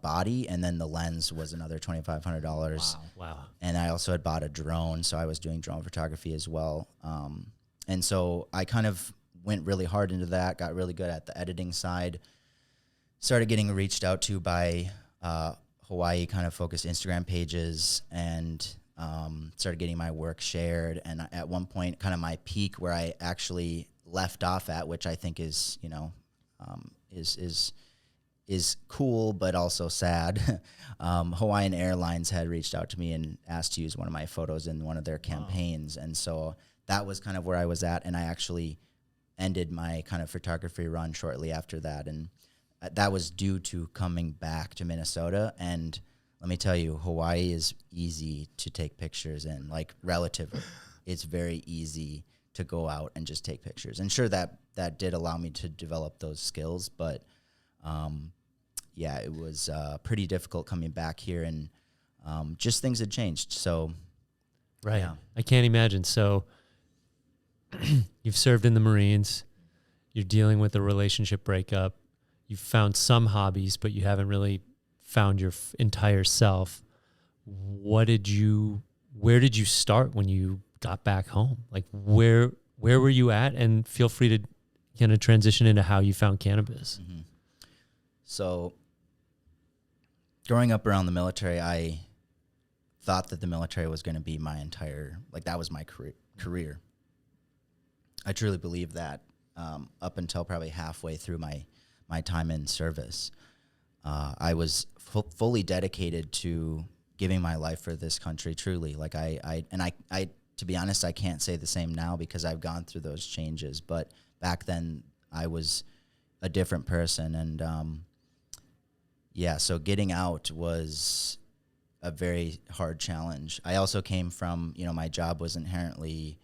body, and then the lens was another $2,500. Wow. And I also had bought a drone, so I was doing drone photography as well. And so I kind of went really hard into that, got really good at the editing side, started getting reached out to by Hawaii kind of focused Instagram pages, and started getting my work shared. And at one point, kind of my peak where I actually left off at, which I think is, is cool, but also sad. Hawaiian Airlines had reached out to me and asked to use one of my photos in one of their campaigns. And so that was kind of where I was at. And I actually ended my kind of photography run shortly after that. And that was due to coming back to Minnesota. And let me tell you, Hawaii is easy to take pictures in, like, relatively. It's very easy to go out and just take pictures. And sure, that did allow me to develop those skills, but yeah, it was pretty difficult coming back here. And just things had changed. So, Right. Yeah. I can't imagine. So you've served in the Marines. You're dealing with a relationship breakup. You've found some hobbies, but you haven't really found your entire self. Where did you start when you got back home? Like where were you at? And feel free to kind of transition into how you found cannabis. Mm-hmm. So growing up around the military, I thought that the military was going to be my entire, like that was my career. I truly believe that up until probably halfway through my time in service. I was fully dedicated to giving my life for this country, truly. Like I, to be honest, I can't say the same now because I've gone through those changes. But back then I was a different person. And so getting out was a very hard challenge. I also came from, my job was inherently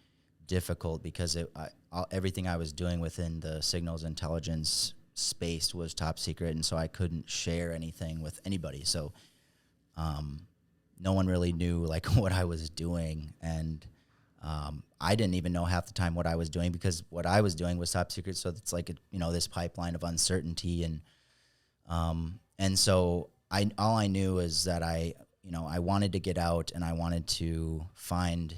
difficult because everything I was doing within the signals intelligence space was top secret, and so I couldn't share anything with anybody. So no one really knew like what I was doing, and I didn't even know half the time what I was doing because what I was doing was top secret. So it's like this pipeline of uncertainty, and so all I knew is that I wanted to get out and I wanted to find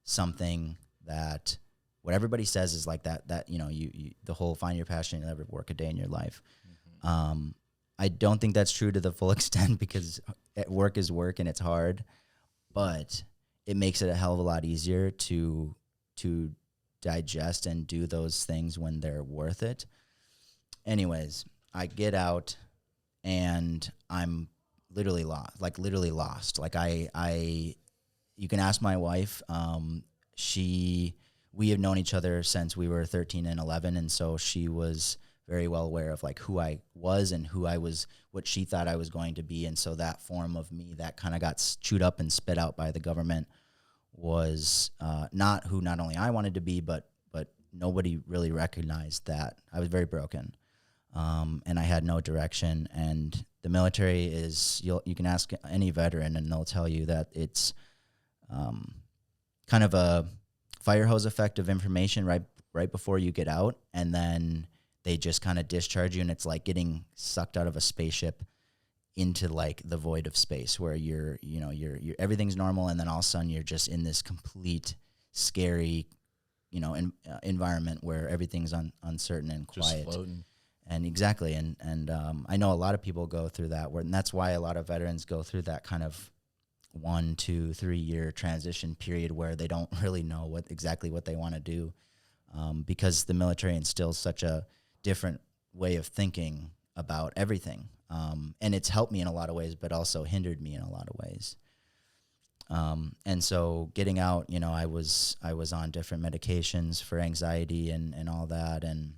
something that what everybody says is like that you the whole find your passion, you'll never work a day in your life. Mm-hmm. I don't think that's true to the full extent because work is work and it's hard, but it makes it a hell of a lot easier to digest and do those things when they're worth it. Anyways, I get out and I'm literally lost. Like you can ask my wife. We have known each other since we were 13 and 11. And so she was very well aware of like who I was and what she thought I was going to be. And so that form of me that kind of got chewed up and spit out by the government was not who not only I wanted to be, but nobody really recognized that. I was very broken. And I had no direction. And the military is, you can ask any veteran and they'll tell you that it's kind of a fire hose effect of information right before you get out, and then they just kind of discharge you, and it's like getting sucked out of a spaceship into like the void of space where you're everything's normal, and then all of a sudden you're just in this complete scary environment where everything's uncertain and quiet. Just floating. And exactly, and I know a lot of people go through that, and that's why a lot of veterans go through that kind of 1, 2, 3 year transition period where they don't really know what they want to do, because the military instills such a different way of thinking about everything, and it's helped me in a lot of ways, but also hindered me in a lot of ways. And so getting out, I was on different medications for anxiety and all that, and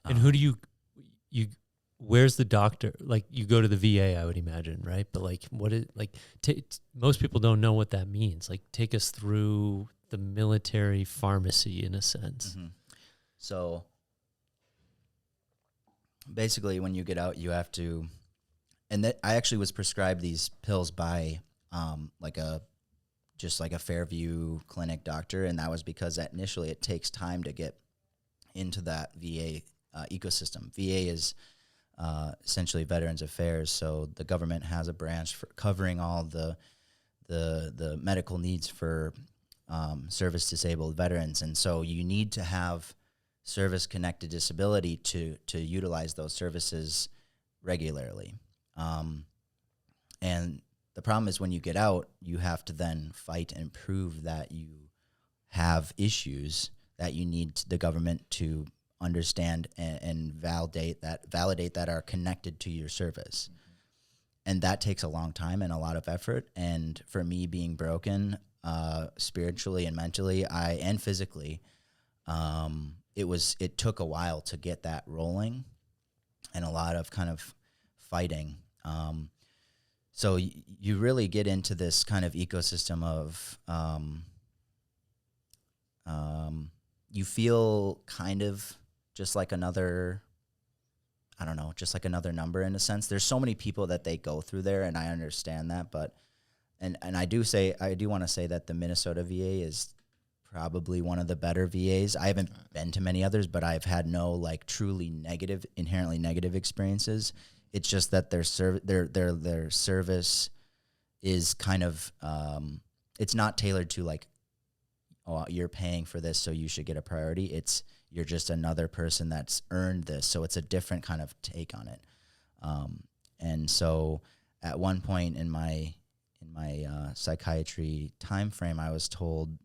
who do you where's the doctor? Like you go to the VA, I would imagine, right? But like, what is like? Most people don't know what that means. Like, take us through the military pharmacy in a sense. Mm-hmm. So basically, when you get out, you have to, and I actually was prescribed these pills by like a Fairview clinic doctor, and that was because initially it takes time to get into that VA ecosystem. VA is essentially Veterans Affairs, so the government has a branch for covering all the medical needs for service disabled veterans, and so you need to have service connected disability to utilize those services regularly. And the problem is when you get out, you have to then fight and prove that you have issues that you need the government to understand and validate that are connected to your service. Mm-hmm. And that takes a long time and a lot of effort. And for me, being broken spiritually and mentally, and physically, it took a while to get that rolling, and a lot of kind of fighting. So you really get into this kind of ecosystem of you feel kind of just like another, just like another number in a sense. There's so many people that they go through there, and I understand that, but and I do want to say that the Minnesota VA is probably one of the better VAs. I haven't been to many others, but I've had no like truly inherently negative experiences. It's just that their service is kind of it's not tailored to like, oh, you're paying for this, so you should get a priority. It's you're just another person that's earned this, so it's a different kind of take on it. And so at one point in my psychiatry time frame, I was told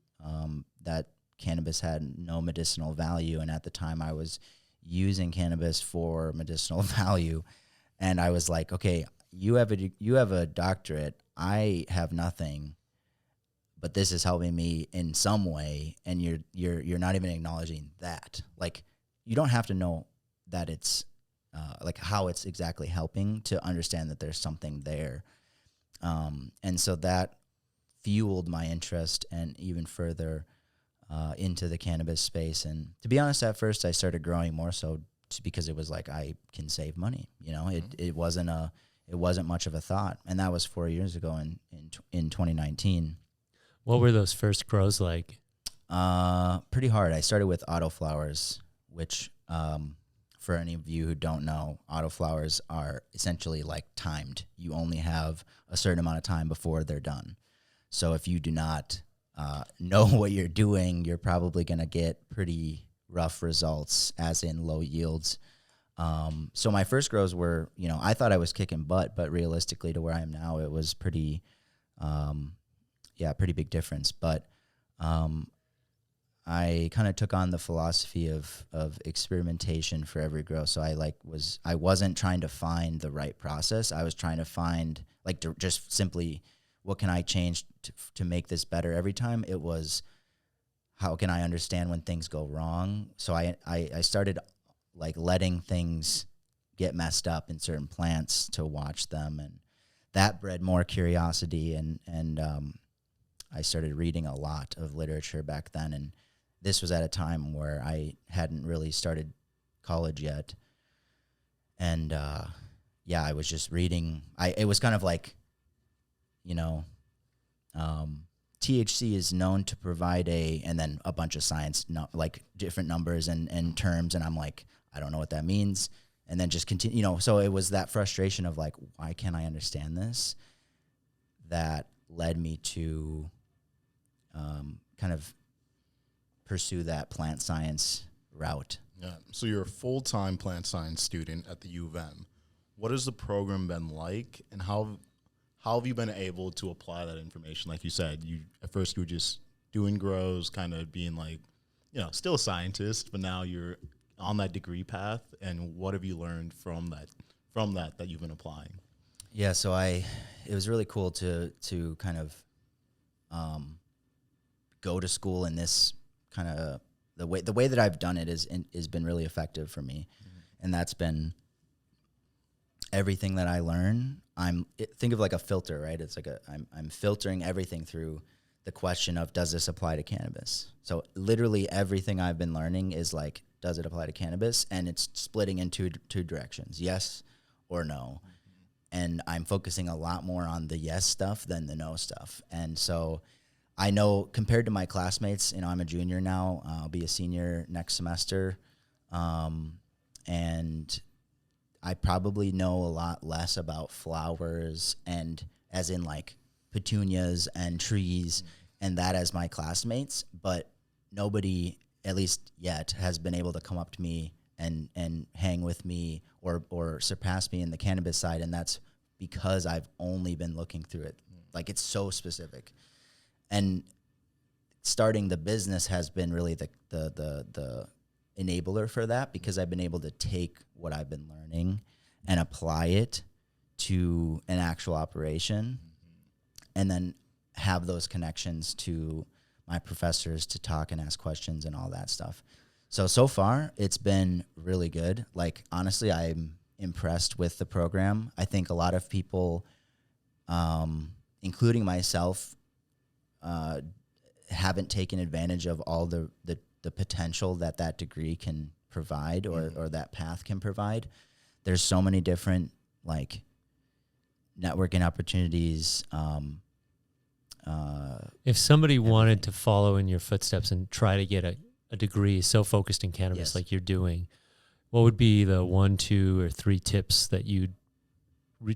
that cannabis had no medicinal value, and at the time I was using cannabis for medicinal value, and I was like, okay, you have a doctorate, I have nothing, but this is helping me in some way, and you're not even acknowledging that. Like, you don't have to know that it's like how it's exactly helping to understand that there's something there. And so that fueled my interest and even further into the cannabis space. And to be honest, at first I started growing more so because it was like, I can save money. You know, it wasn't much of a thought. And that was 4 years ago in 2019. What were those first grows like? Pretty hard. I started with autoflowers, which for any of you who don't know, autoflowers are essentially like timed. You only have a certain amount of time before they're done. So if you do not know what you're doing, you're probably going to get pretty rough results, as in low yields. So my first grows were, you know, I thought I was kicking butt, but realistically to where I am now, it was pretty big difference. But I kind of took on the philosophy of experimentation for every grow. So I wasn't trying to find the right process. I was trying to find just simply, what can I change to make this better every time? It was, how can I understand when things go wrong? So I started like letting things get messed up in certain plants to watch them, and that bred more curiosity, and I started reading a lot of literature back then, and this was at a time where I hadn't really started college yet. And I was just reading. It was kind of like, you know, THC is known to provide and then a bunch of science, like different numbers and terms. And I'm like, I don't know what that means. And then just continue, you know, so it was that frustration of like, why can't I understand this? That led me to kind of pursue that plant science route. Yeah. So you're a full-time plant science student at the U of M. What has the program been like, and how have you been able to apply that information? Like you said, at first you were just doing grows, kind of being like, you know, still a scientist, but now you're on that degree path. And what have you learned from that you've been applying? Yeah, so it was really cool to kind of go to school in this kind of the way that I've done it has been really effective for me. Mm-hmm. And that's been everything that I learn. Think of like a filter, right? It's like I'm filtering everything through the question of, does this apply to cannabis? So literally everything I've been learning is like, does it apply to cannabis? And it's splitting into two directions, yes or no. Mm-hmm. And I'm focusing a lot more on the yes stuff than the no stuff. And so I know, compared to my classmates, you know, I'm a junior now. I'll be a senior next semester. And I probably know a lot less about flowers, and as in like petunias and trees, and that as my classmates. But nobody, at least yet, has been able to come up to me and hang with me or surpass me in the cannabis side. And that's because I've only been looking through it. Like, it's so specific. And starting the business has been really the enabler for that, because I've been able to take what I've been learning and apply it to an actual operation, and then have those connections to my professors to talk and ask questions and all that stuff. So far, it's been really good. Like, honestly, I'm impressed with the program. I think a lot of people, including myself, haven't taken advantage of all the potential that degree can provide, or that path can provide. There's so many different like networking opportunities, If somebody wanted to follow in your footsteps and try to get a degree so focused in cannabis Yes. like you're doing, what would be the 1, 2, or 3 tips that you'd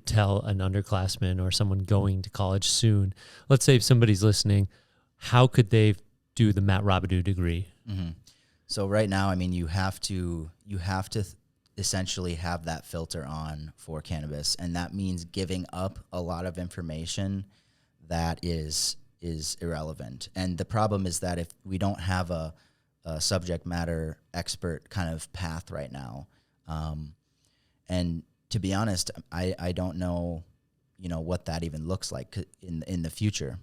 tell an underclassman or someone going to college soon? Let's say if somebody's listening, how could they do the Matt Robidou degree? Mm-hmm. So right now, I mean, you have to essentially have that filter on for cannabis, and that means giving up a lot of information that is irrelevant. And the problem is that if we don't have a subject matter expert kind of path right now, and to be honest, I don't know, what that even looks like in the future.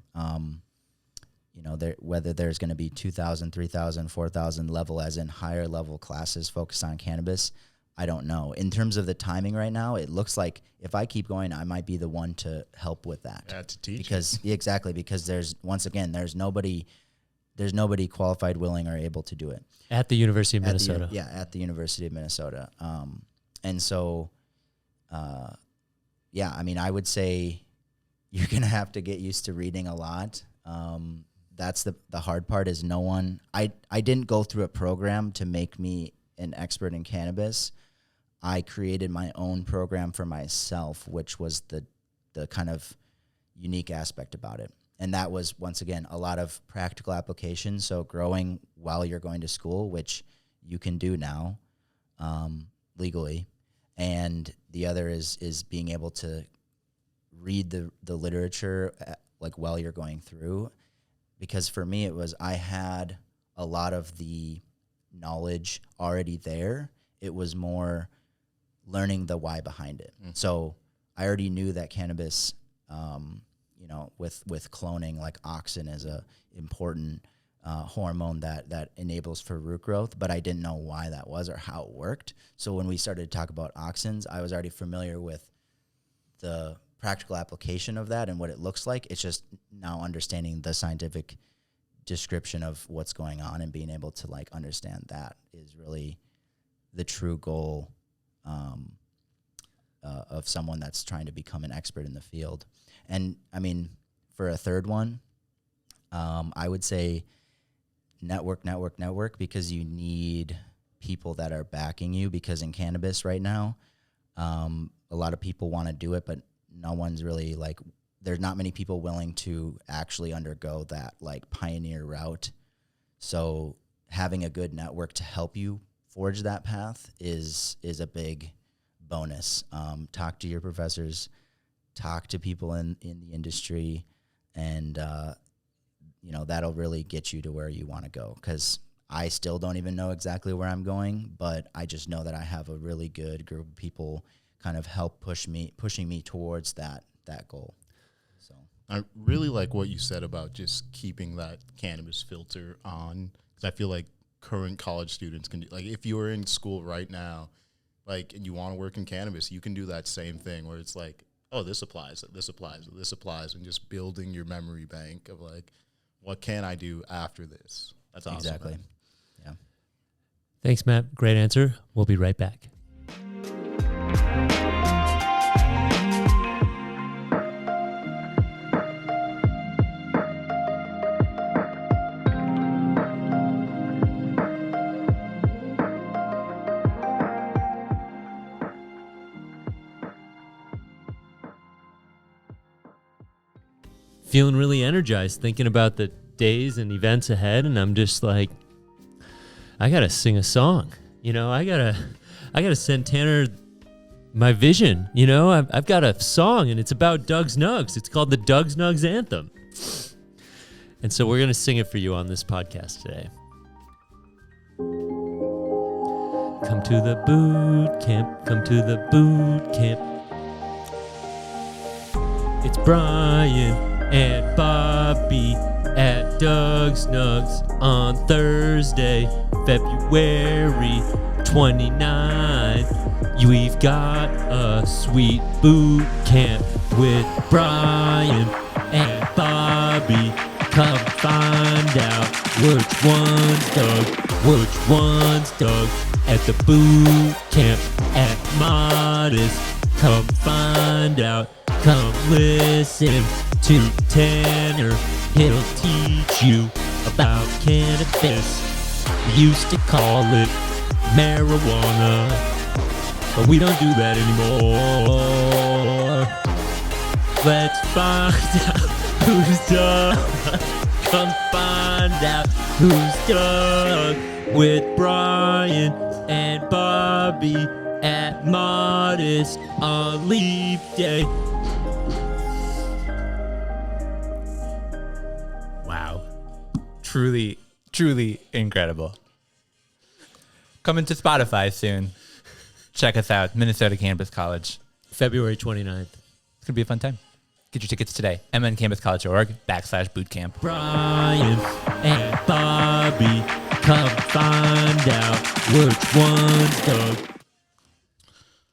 Whether there's going to be 2,000, 3,000, 4,000 level, as in higher level classes focused on cannabis, I don't know. In terms of the timing right now, it looks like if I keep going, I might be the one to help with that. To teach. Because there's nobody qualified, willing, or able to do it. At the University of Minnesota. At the University of Minnesota. And so, I mean, I would say you're going to have to get used to reading a lot. That's the hard part is I didn't go through a program to make me an expert in cannabis. I created my own program for myself, which was the kind of unique aspect about it. And that was, once again, a lot of practical application. So growing while you're going to school, which you can do now legally. And the other is being able to read the literature while you're going through. Because for me, it was I had a lot of the knowledge already there. It was more learning the why behind it. So I already knew that cannabis, with cloning, like auxin is a important hormone that enables for root growth, but I didn't know why that was or how it worked. So when we started to talk about auxins, I was already familiar with the practical application of that and what it looks like. It's just now understanding the scientific description of what's going on and being able to understand that is really the true goal of someone that's trying to become an expert in the field. And I mean, for a third one, I would say network, because you need people that are backing you, because in cannabis right now, a lot of people want to do it, but no one's really there's not many people willing to actually undergo that pioneer route. So having a good network to help you forge that path is a big bonus. Talk to your professors, talk to people in the industry, and that'll really get you to where you want to go. Because I still don't even know exactly where I'm going, but I just know that I have a really good group of people kind of help pushing me towards that goal. So I really like what you said about just keeping that cannabis filter on, because I feel like current college students can do, if you were in school right now, and you want to work in cannabis, you can do that same thing where it's this applies, and just building your memory bank of what can I do after this? That's awesome. Exactly. Man. Yeah. Thanks, Matt. Great answer. We'll be right back. Feeling really energized, thinking about the days and events ahead, and I'm just I gotta sing a song. I gotta send Tanner my vision. I've got a song, and it's about Doug's Nugs. It's called the Doug's Nugs Anthem, and so we're gonna sing it for you on this podcast today. Come to the boot camp. Come to the boot camp. It's Brian and Bobby at Doug's Nugs on Thursday, February 29th. We've got a sweet boot camp with Brian and Bobby. Come find out which one's Doug at the boot camp at Modest. Come find out Come listen to Tanner. He'll teach you about cannabis. We used to call it marijuana, but we don't do that anymore. Let's find out who's done. Come find out who's done with Brian and Bobby at Modest on Leap Day. Wow. Truly, truly incredible. Coming to Spotify soon. Check us out, Minnesota Cannabis College. February 29th. It's going to be a fun time. Get your tickets today. mncannabiscollege.org/bootcamp. Brian and Bobby, come find out which one's the...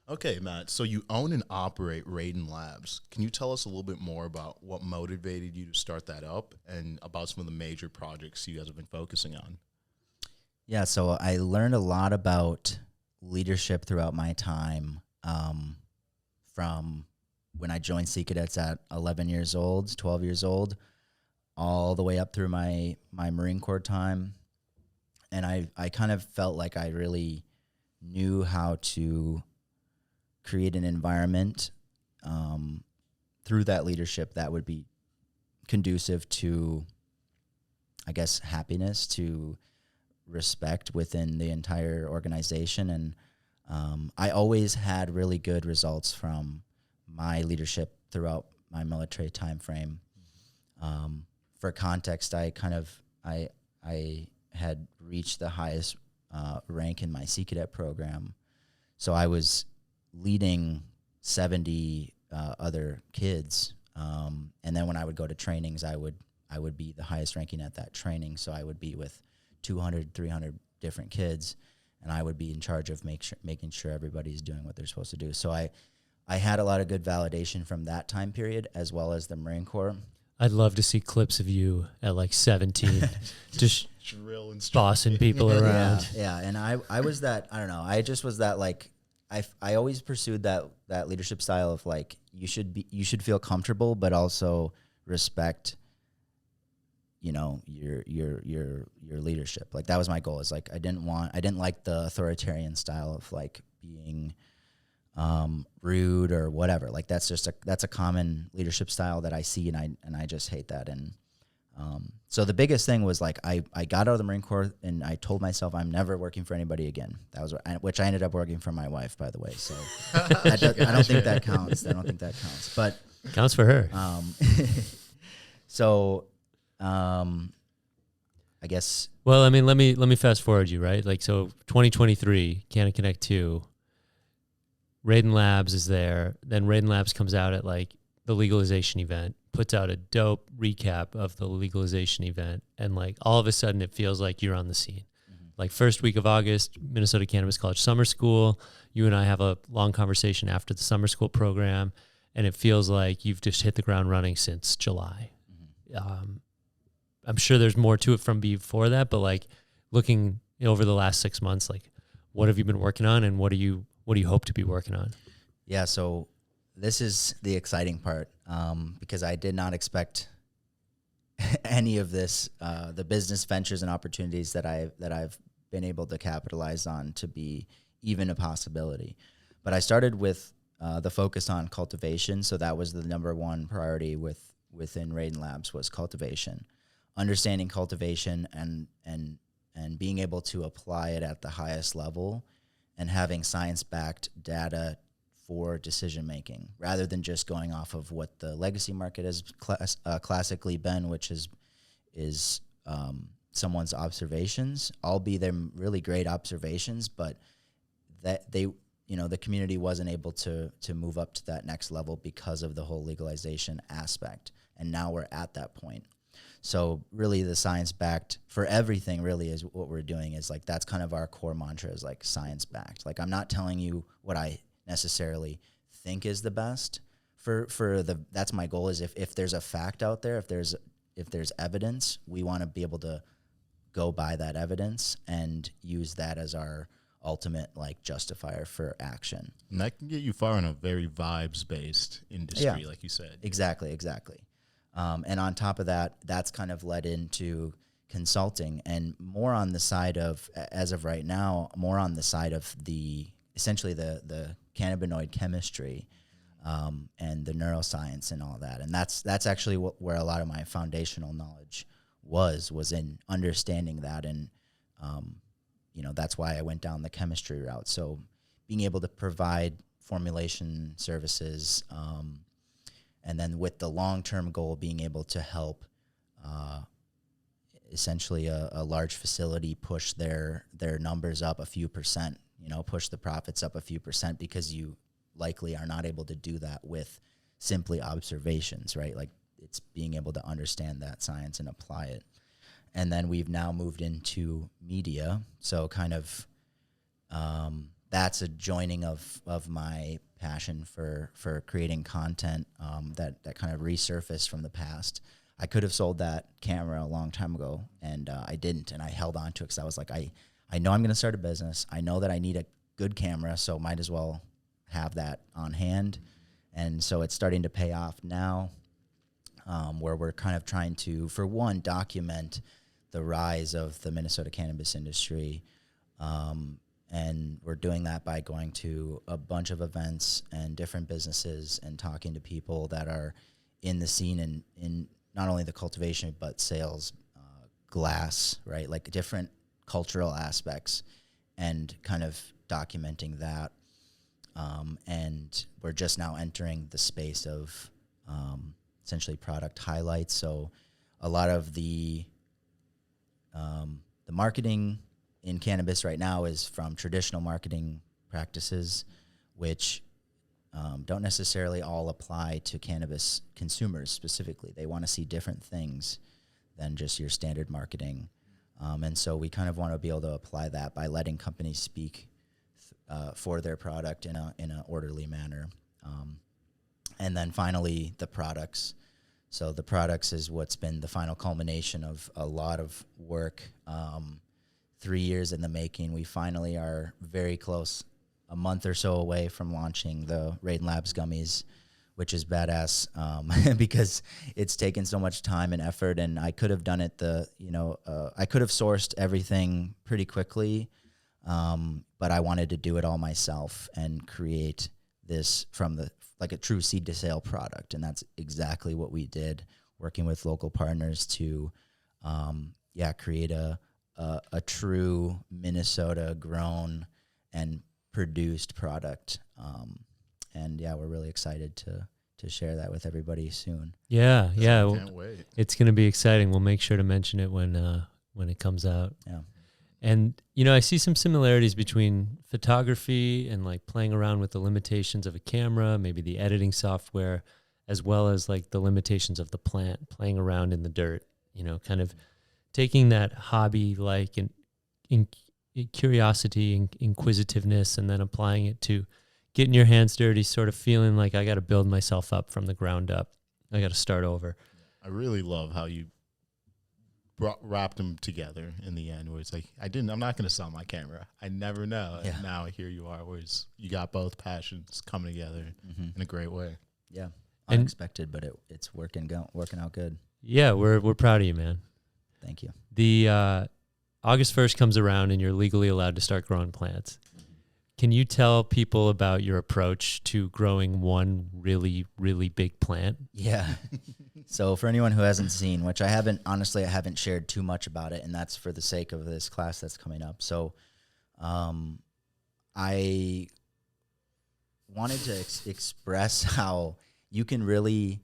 Okay, Matt. So you own and operate Raiden Labs. Can you tell us a little bit more about what motivated you to start that up and about some of the major projects you guys have been focusing on? Yeah, so I learned a lot about leadership throughout my time from when I joined Sea Cadets at 11 years old, 12 years old, all the way up through my Marine Corps time. And I kind of felt like I really knew how to create an environment through that leadership that would be conducive to, I guess, happiness, to respect within the entire organization. And I always had really good results from my leadership throughout my military time frame. For context, I had reached the highest rank in my Sea Cadet program. So I was leading 70 other kids. And then when I would go to trainings, I would be the highest ranking at that training. So I would be with 200, 300 different kids, and I would be in charge of making sure everybody's doing what they're supposed to do. So I had a lot of good validation from that time period, as well as the Marine Corps. I'd love to see clips of you at like 17, just Drill and bossing people around. Yeah, and I was that, I don't know, I just was that, like, I always pursued that leadership style of, like, you should feel comfortable, but also respect, you know, your leadership. Like, that was my goal. Is like, I didn't like the authoritarian style of, like, being rude or whatever. Like, that's a common leadership style that I see, and I just hate that. And so the biggest thing was, like, I got out of the Marine Corps and I told myself I'm never working for anybody again. That was which I ended up working for my wife, by the way. So I don't think that counts. But Counts for her. So I guess. Well, I mean, let me fast forward you, right? Like, so 2023, Canna Connect 2, Raiden Labs is there. Then Raiden Labs comes out at, like, the legalization event, puts out a dope recap of the legalization event, and, like, all of a sudden it feels like you're on the scene. Mm-hmm. Like, first week of August, Minnesota Cannabis College Summer School. You and I have a long conversation after the summer school program, and it feels like you've just hit the ground running since July. Mm-hmm. I'm sure there's more to it from before that, but, like, looking over the last 6 months, like, what have you been working on, and what do you hope to be working on? Yeah, so this is the exciting part, because I did not expect any of this, the business ventures and opportunities that I've been able to capitalize on to be even a possibility. But I started with the focus on cultivation, so that was the number one priority within Raiden Labs, was cultivation. Understanding cultivation and being able to apply it at the highest level, and having science-backed data for decision-making, rather than just going off of what the legacy market has classically been, which is someone's observations, albeit them really great observations, but that they, you know, the community wasn't able to move up to that next level because of the whole legalization aspect. And now we're at that point. So really the science-backed for everything really is what we're doing, is, like, that's kind of our core mantra, is, like, science-backed. Like, I'm not telling you what I necessarily think is the best that's my goal, is if there's a fact out there, if there's evidence, we want to be able to go by that evidence and use that as our ultimate like justifier for action. And that can get you far in a very vibes-based industry, Yeah. like you said. Exactly. And on top of that, that's kind of led into consulting and more on the side of, as of right now, more on the side of essentially the cannabinoid chemistry and the neuroscience and all that. And that's actually where a lot of my foundational knowledge was in understanding that. And, that's why I went down the chemistry route. So being able to provide formulation services, and then with the long-term goal, being able to help essentially a large facility push their numbers up a few percent, push the profits up a few percent, because you likely are not able to do that with simply observations, right? Like it's being able to understand that science and apply it. And then we've now moved into media. So kind of that's a joining of my passion for creating content that kind of resurfaced from the past. I could have sold that camera a long time ago, and I didn't, and I held on to it because I was like, I know I'm going to start a business. I know that I need a good camera, so might as well have that on hand. And so it's starting to pay off now, where we're kind of trying to, for one, document the rise of the Minnesota cannabis industry. And we're doing that by going to a bunch of events and different businesses and talking to people that are in the scene in not only the cultivation, but sales, glass, right? Like different cultural aspects, and kind of documenting that. And we're just now entering the space of essentially product highlights. So a lot of the marketing in cannabis right now is from traditional marketing practices, which don't necessarily all apply to cannabis consumers specifically. They want to see different things than just your standard marketing. And so we kind of want to be able to apply that by letting companies speak for their product in an orderly manner. And then finally, the products. So the products is what's been the final culmination of a lot of work. 3 years in the making. We finally are very close, a month or so away from launching the Raiden Labs gummies, which is badass because it's taken so much time and effort. And I could have done it I could have sourced everything pretty quickly, but I wanted to do it all myself and create this from like a true seed to sale product. And that's exactly what we did, working with local partners to create a true Minnesota grown and produced product. And we're really excited to share that with everybody soon. Yeah. Can't wait. It's going to be exciting. We'll make sure to mention it when it comes out. Yeah. And, I see some similarities between photography and like playing around with the limitations of a camera, maybe the editing software, as well as like the limitations of the plant, playing around in the dirt, kind of taking that hobby like in curiosity and inquisitiveness, and then applying it to getting your hands dirty, sort of feeling like I got to build myself up from the ground up. I got to start over. I really love how you wrapped them together in the end, where it's like, I'm not going to sell my camera. I never know. Yeah. And now here you are, where you got both passions coming together in a great way. Yeah. And- Unexpected, but it's working out good. Yeah, we're proud of you, man. Thank you. The August 1st comes around and you're legally allowed to start growing plants. Can you tell people about your approach to growing one really, really big plant? Yeah. So for anyone who hasn't seen, which I haven't shared too much about it, and that's for the sake of this class that's coming up. So I wanted to express how you can really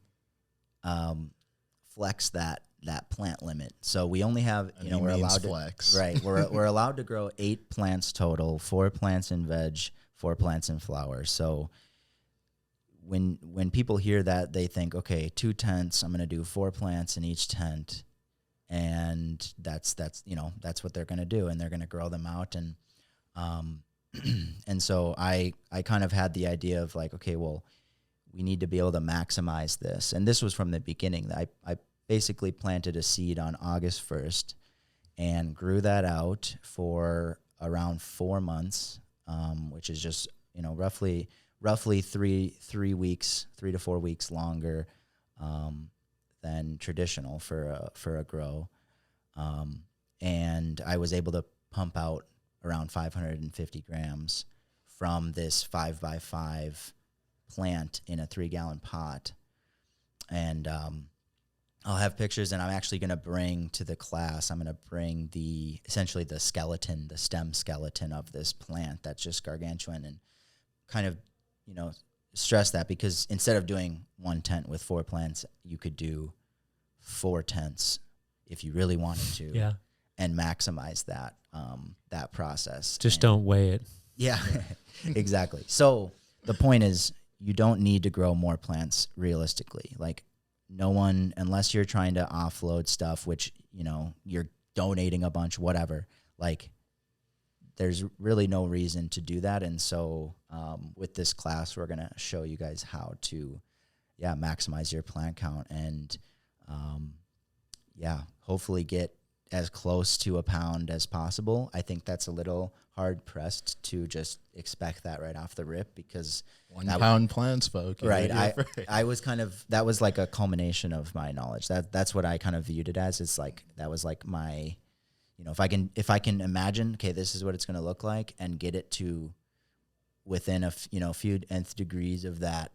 flex that plant limit. So we only have, we're allowed to flex. Right. We're allowed to grow 8 plants total, 4 plants in veg, 4 plants in flowers. So when people hear that, they think, okay, 2 tents, I'm going to do 4 plants in each tent. And that's what they're going to do. And they're going to grow them out. And, and so I kind of had the idea of like, okay, well, we need to be able to maximize this. And this was from the beginning. I basically planted a seed on August 1st and grew that out for around 4 months, which is just, roughly 3 weeks, 3 to 4 weeks longer than traditional for a grow. And I was able to pump out around 550 grams from this 5x5 plant in a 3-gallon pot. And I'll have pictures, and I'm actually going to bring to the class, I'm going to bring essentially the stem skeleton of this plant that's just gargantuan, and kind of, stress that, because instead of doing 1 tent with 4 plants, you could do 4 tents if you really wanted to. Yeah. And maximize that process. Just don't weigh it. Yeah, exactly. So the point is, you don't need to grow more plants realistically. Like, no one, unless you're trying to offload stuff, which, you're donating a bunch, whatever, like, there's really no reason to do that. And so with this class, we're going to show you guys how to, maximize your plant count and, hopefully get as close to a pound as possible. I think that's a little hard pressed to just expect that right off the rip, because 1 pound plants, folks. Right. I was that was like a culmination of my knowledge. That's what I kind of viewed it as. It's like, that was like my, if I can imagine, okay, this is what it's going to look like, and get it to within a few nth degrees of that,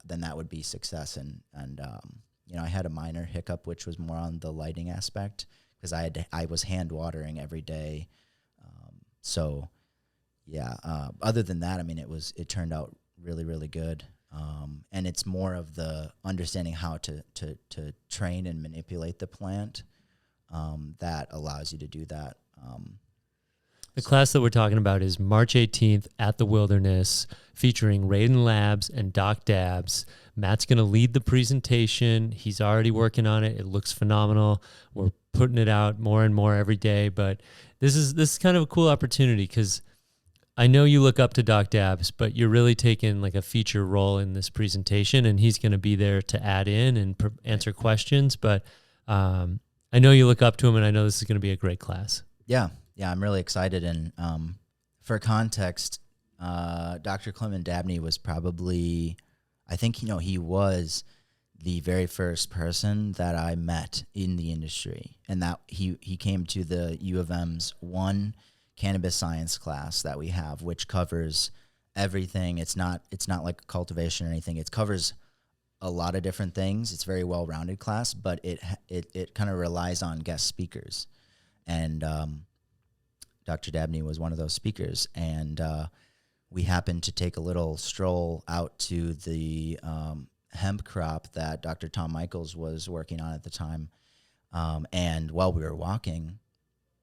then that would be success. And I had a minor hiccup, which was more on the lighting aspect, because I was hand watering every day. Other than that, I mean, it turned out really, really good. And it's more of the understanding how to train and manipulate the plant that allows you to do that. The class that we're talking about is March 18th at the Wilderness, featuring Raiden Labs and Doc Dabs. Matt's going to lead the presentation. He's already working on it. It looks phenomenal. We're putting it out more and more every day, but this is kind of a cool opportunity, because I know you look up to Doc Dabs, but you're really taking like a feature role in this presentation, and he's going to be there to add in and answer questions. But I know you look up to him, and I know this is going to be a great class. Yeah, I'm really excited. And for context, Dr. Clement Dabney was probably, I think, he was the very first person that I met in the industry, and that he came to the U of M's one cannabis science class that we have, which covers everything. It's not like cultivation or anything. It covers a lot of different things. It's a very well-rounded class, but it kind of relies on guest speakers. And Dr. Dabney was one of those speakers, and we happened to take a little stroll out to the hemp crop that Dr. Tom Michaels was working on at the time. And while we were walking,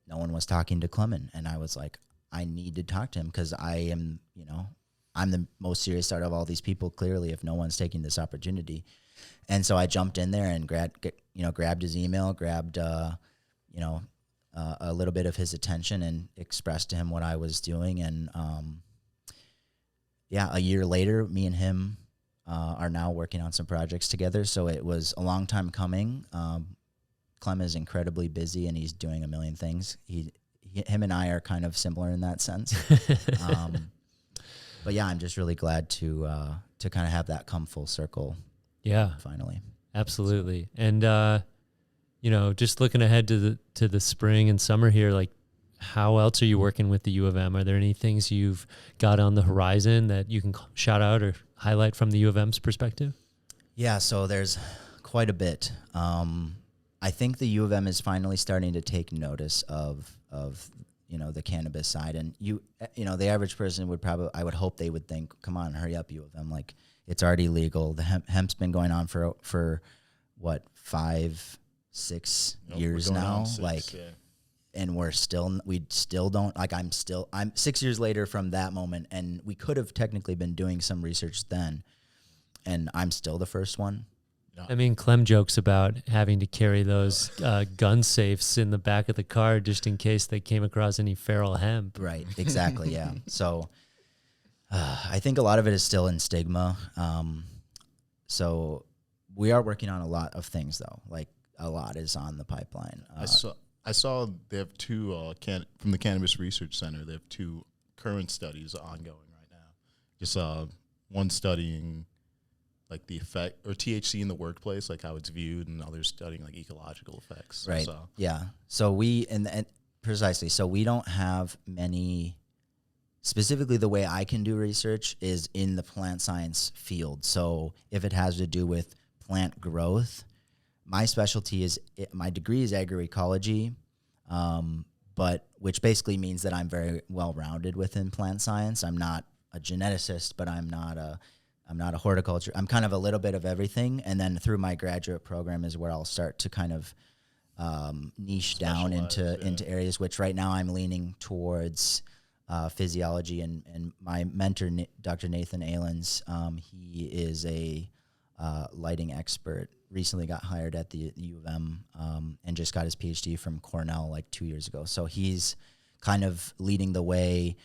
no one was talking to Clement, and I was like, I need to talk to him, because I am, I'm the most serious out of all these people, clearly, if no one's taking this opportunity. And so I jumped in there and grabbed his email, grabbed a little bit of his attention, and expressed to him what I was doing. And a year later, me and him are now working on some projects together. So it was a long time coming. Clem is incredibly busy, and he's doing a million things. Him and I are kind of similar in that sense. But yeah, I'm just really glad to kind of have that come full circle. Yeah, finally. Absolutely. And just looking ahead to the spring and summer here, like, how else are you working with the U of M? Are there any things you've got on the horizon that you can shout out or highlight from the U of M's perspective? Yeah, so there's quite a bit. I think the U of M is finally starting to take notice of the cannabis side, and the average person would I would hope they would think, come on, hurry up, U of M, like, it's already legal. The hemp's been going on for what, 5-6 years now, and we still don't, like, I'm 6 years later from that moment, and we could have technically been doing some research then, and I'm still the first one. I mean, Clem jokes about having to carry those gun safes in the back of the car just in case they came across any feral hemp. Right, exactly, yeah. So I think a lot of it is still in stigma. So we are working on a lot of things, though. Like, a lot is on the pipeline. I saw they have two from the Cannabis Research Center. They have two current studies ongoing right now. Just one studying like the effect or THC in the workplace, like how it's viewed, and others studying like ecological effects. Right. So, Yeah. So we and precisely. So we don't have many. Specifically, the way I can do research is in the plant science field. So if it has to do with plant growth, my specialty is my degree is agroecology, but which basically means that I'm very well rounded within plant science. I'm not a geneticist, but I'm not a horticulture. I'm kind of a little bit of everything, and then through my graduate program is where I'll start to kind of niche down into areas. Which right now I'm leaning towards physiology, and my mentor Dr. Nathan Alens, he is a lighting expert. Recently got hired at the U of M and just got his PhD from Cornell like 2 years ago. So he's kind of leading the way.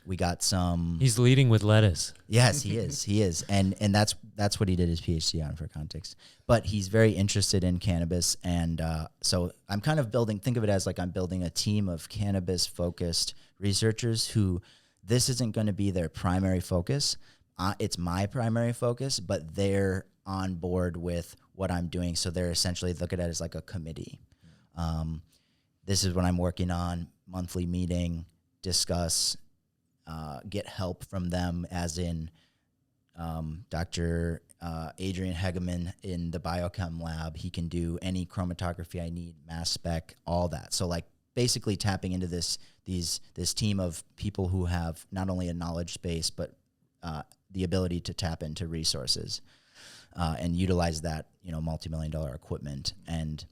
We got some. He's leading with lettuce. Yes, he is. He is, and that's what he did his PhD on, for context. But he's very interested in cannabis, and so I'm kind of building. Think of it as like I'm building a team of cannabis-focused researchers who this isn't going to be their primary focus. It's my primary focus, but they're on board with what I'm doing. So they're essentially look at it as like a committee. This is what I'm working on, monthly meeting, discuss, get help from them, as in Dr. Adrian Hegeman in the biochem lab. He can do any chromatography I need, mass spec, all that. So like basically tapping into this team of people who have not only a knowledge base, but the ability to tap into resources and utilize that, multi-million-dollar equipment. And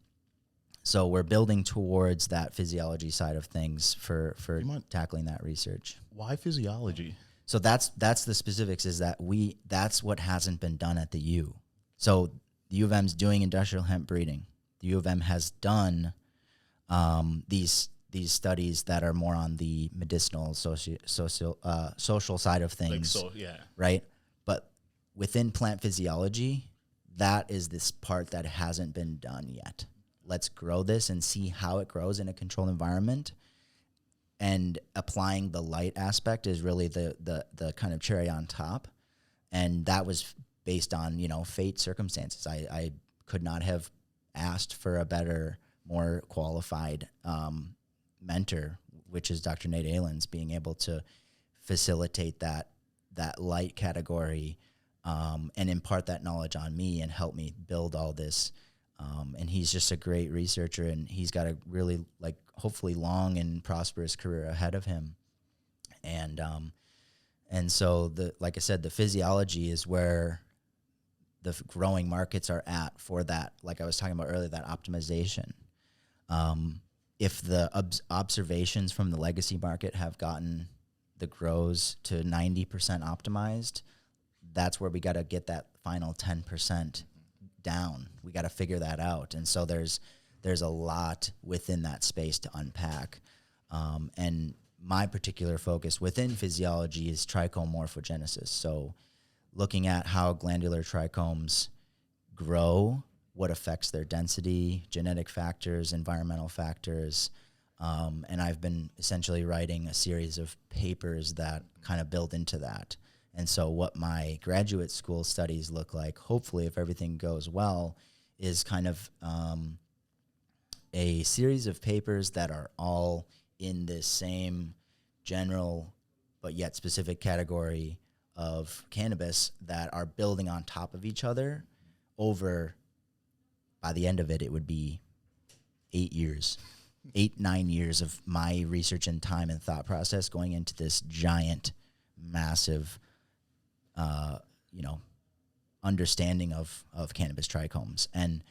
so we're building towards that physiology side of things for tackling that research. why physiology? So that's the specifics, is that that's what hasn't been done at the U. So the U of M's doing industrial hemp breeding. The U of M has done these studies that are more on the medicinal, social side of things. Right? But within plant physiology, that is this part that hasn't been done yet. Let's grow this and see how it grows in a controlled environment. And applying the light aspect is really the kind of cherry on top. And that was based on, fate, circumstances. I could not have asked for a better, more qualified mentor, which is Dr. Nate Alens, being able to facilitate that light category and impart that knowledge on me and help me build all this. And he's just a great researcher, and he's got a really, hopefully long and prosperous career ahead of him. And so like I said, the physiology is where the growing markets are at for that, like I was talking about earlier, that optimization. If the observations from the legacy market have gotten the grows to 90% optimized, that's where we got to get that final 10% down. We got to figure that out. And so there's a lot within that space to unpack. And my particular focus within physiology is trichome morphogenesis. So looking at how glandular trichomes grow, what affects their density, genetic factors, environmental factors. And I've been essentially writing a series of papers that kind of build into that. And so what my graduate school studies look like, hopefully if everything goes well, is kind of a series of papers that are all in this same general but yet specific category of cannabis that are building on top of each other over, by the end of it would be 9 years of my research and time and thought process going into this giant, massive understanding of cannabis trichomes. And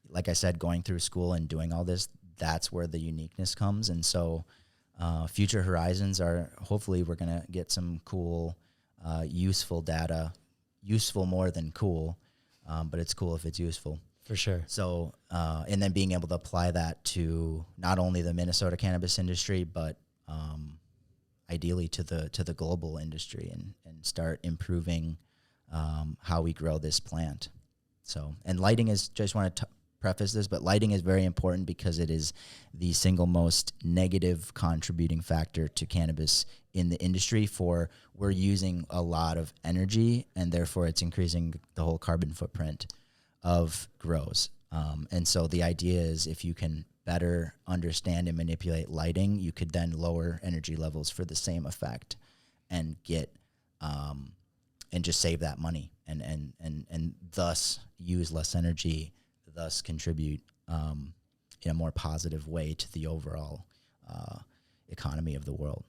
like I said, going through school and doing all this, that's where the uniqueness comes. And so future horizons are, hopefully we're going to get some cool, useful data, useful more than cool, but it's cool if it's useful. For sure. So, and then being able to apply that to not only the Minnesota cannabis industry, but ideally to the global industry, and start improving how we grow this plant. So, and lighting is, just want to preface this, but lighting is very important because it is the single most negative contributing factor to cannabis in the industry. For we're using a lot of energy, and therefore it's increasing the whole carbon footprint of grows. And so the idea is if you can better understand and manipulate lighting, you could then lower energy levels for the same effect and get and just save that money and thus use less energy, thus contribute in a more positive way to the overall economy of the world.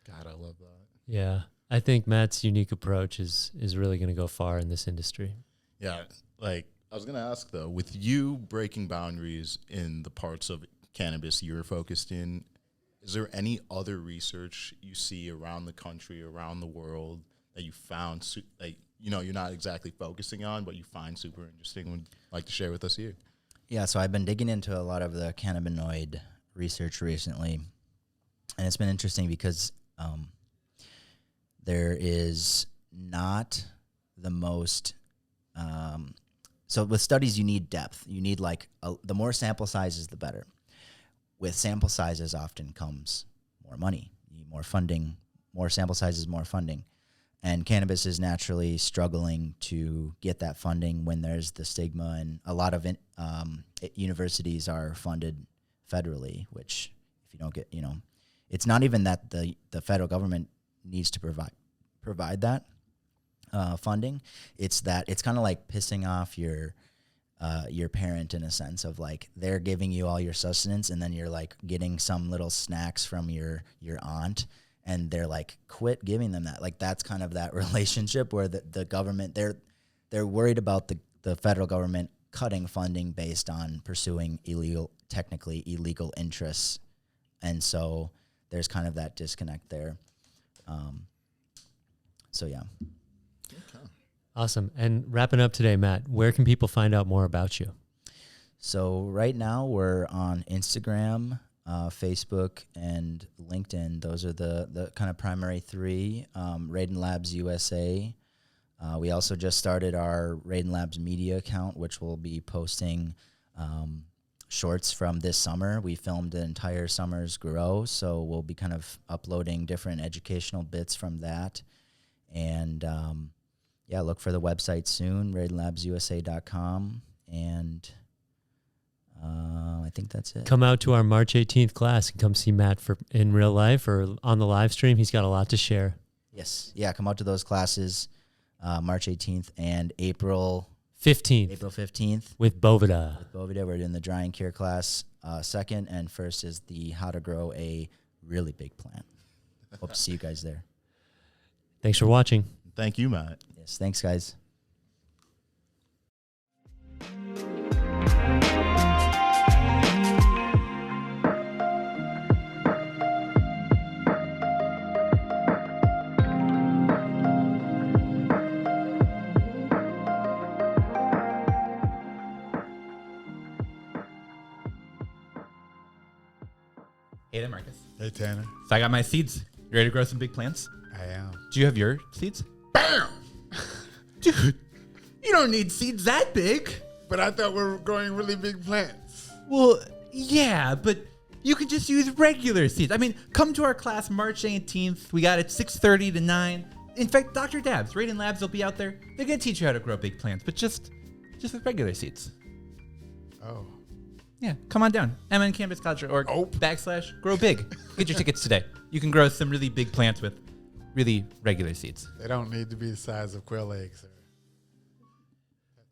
God, I love that. Yeah. I think Matt's unique approach is really going to go far in this industry. Yeah, like I was going to ask though, with you breaking boundaries in the parts of cannabis you're focused in, is there any other research you see around the country, around the world that you found, like, you know, you're not exactly focusing on, but you find super interesting, would like to share with us here? Yeah, so I've been digging into a lot of the cannabinoid research recently, and it's been interesting because there is not the most so with studies, you need depth. You need the more sample sizes, the better. With sample sizes often comes more money. You need more funding, more sample sizes, more funding. And cannabis is naturally struggling to get that funding when there's the stigma, and a lot of universities are funded federally, which if you don't get, it's not even that the federal government needs to provide that funding. It's that it's kind of like pissing off your parent in a sense of like they're giving you all your sustenance, and then you're like getting some little snacks from your aunt, and they're like, quit giving them that. Like that's kind of that relationship where the government, they're worried about the federal government cutting funding based on pursuing technically illegal interests, and so there's kind of that disconnect there. So yeah. Awesome. And wrapping up today, Matt, where can people find out more about you? So right now we're on Instagram, Facebook, and LinkedIn. Those are the kind of primary three. Raiden Labs USA. We also just started our Raiden Labs media account, which will be posting shorts from this summer. We filmed the entire summer's grow, so we'll be kind of uploading different educational bits from that. And yeah, look for the website soon, raidenlabsusa.com, and I think that's it. Come out to our March 18th class and come see Matt in real life or on the live stream. He's got a lot to share. Yes. Yeah, come out to those classes March 18th and April 15th. April 15th. With Bovida. We're doing the dry and cure class. Second and first is the how to grow a really big plant. Hope to see you guys there. Thanks for watching. Thank you, Matt. Yes, thanks, guys. Hey there, Marcus. Hey, Tanner. So I got my seeds. You ready to grow some big plants? I am. Do you have your seeds? Bam! Dude, you don't need seeds that big. But I thought we were growing really big plants. Well, yeah, but you can just use regular seeds. I mean, come to our class March 18th. We got it 6:30 to 9. In fact, Dr. Dabs, Raiden Labs will be out there. They're going to teach you how to grow big plants, but just with regular seeds. Oh. Yeah, come on down. MNCannabisCollege.org /grow big. Get your tickets today. You can grow some really big plants with really regular seeds. They don't need to be the size of quail eggs.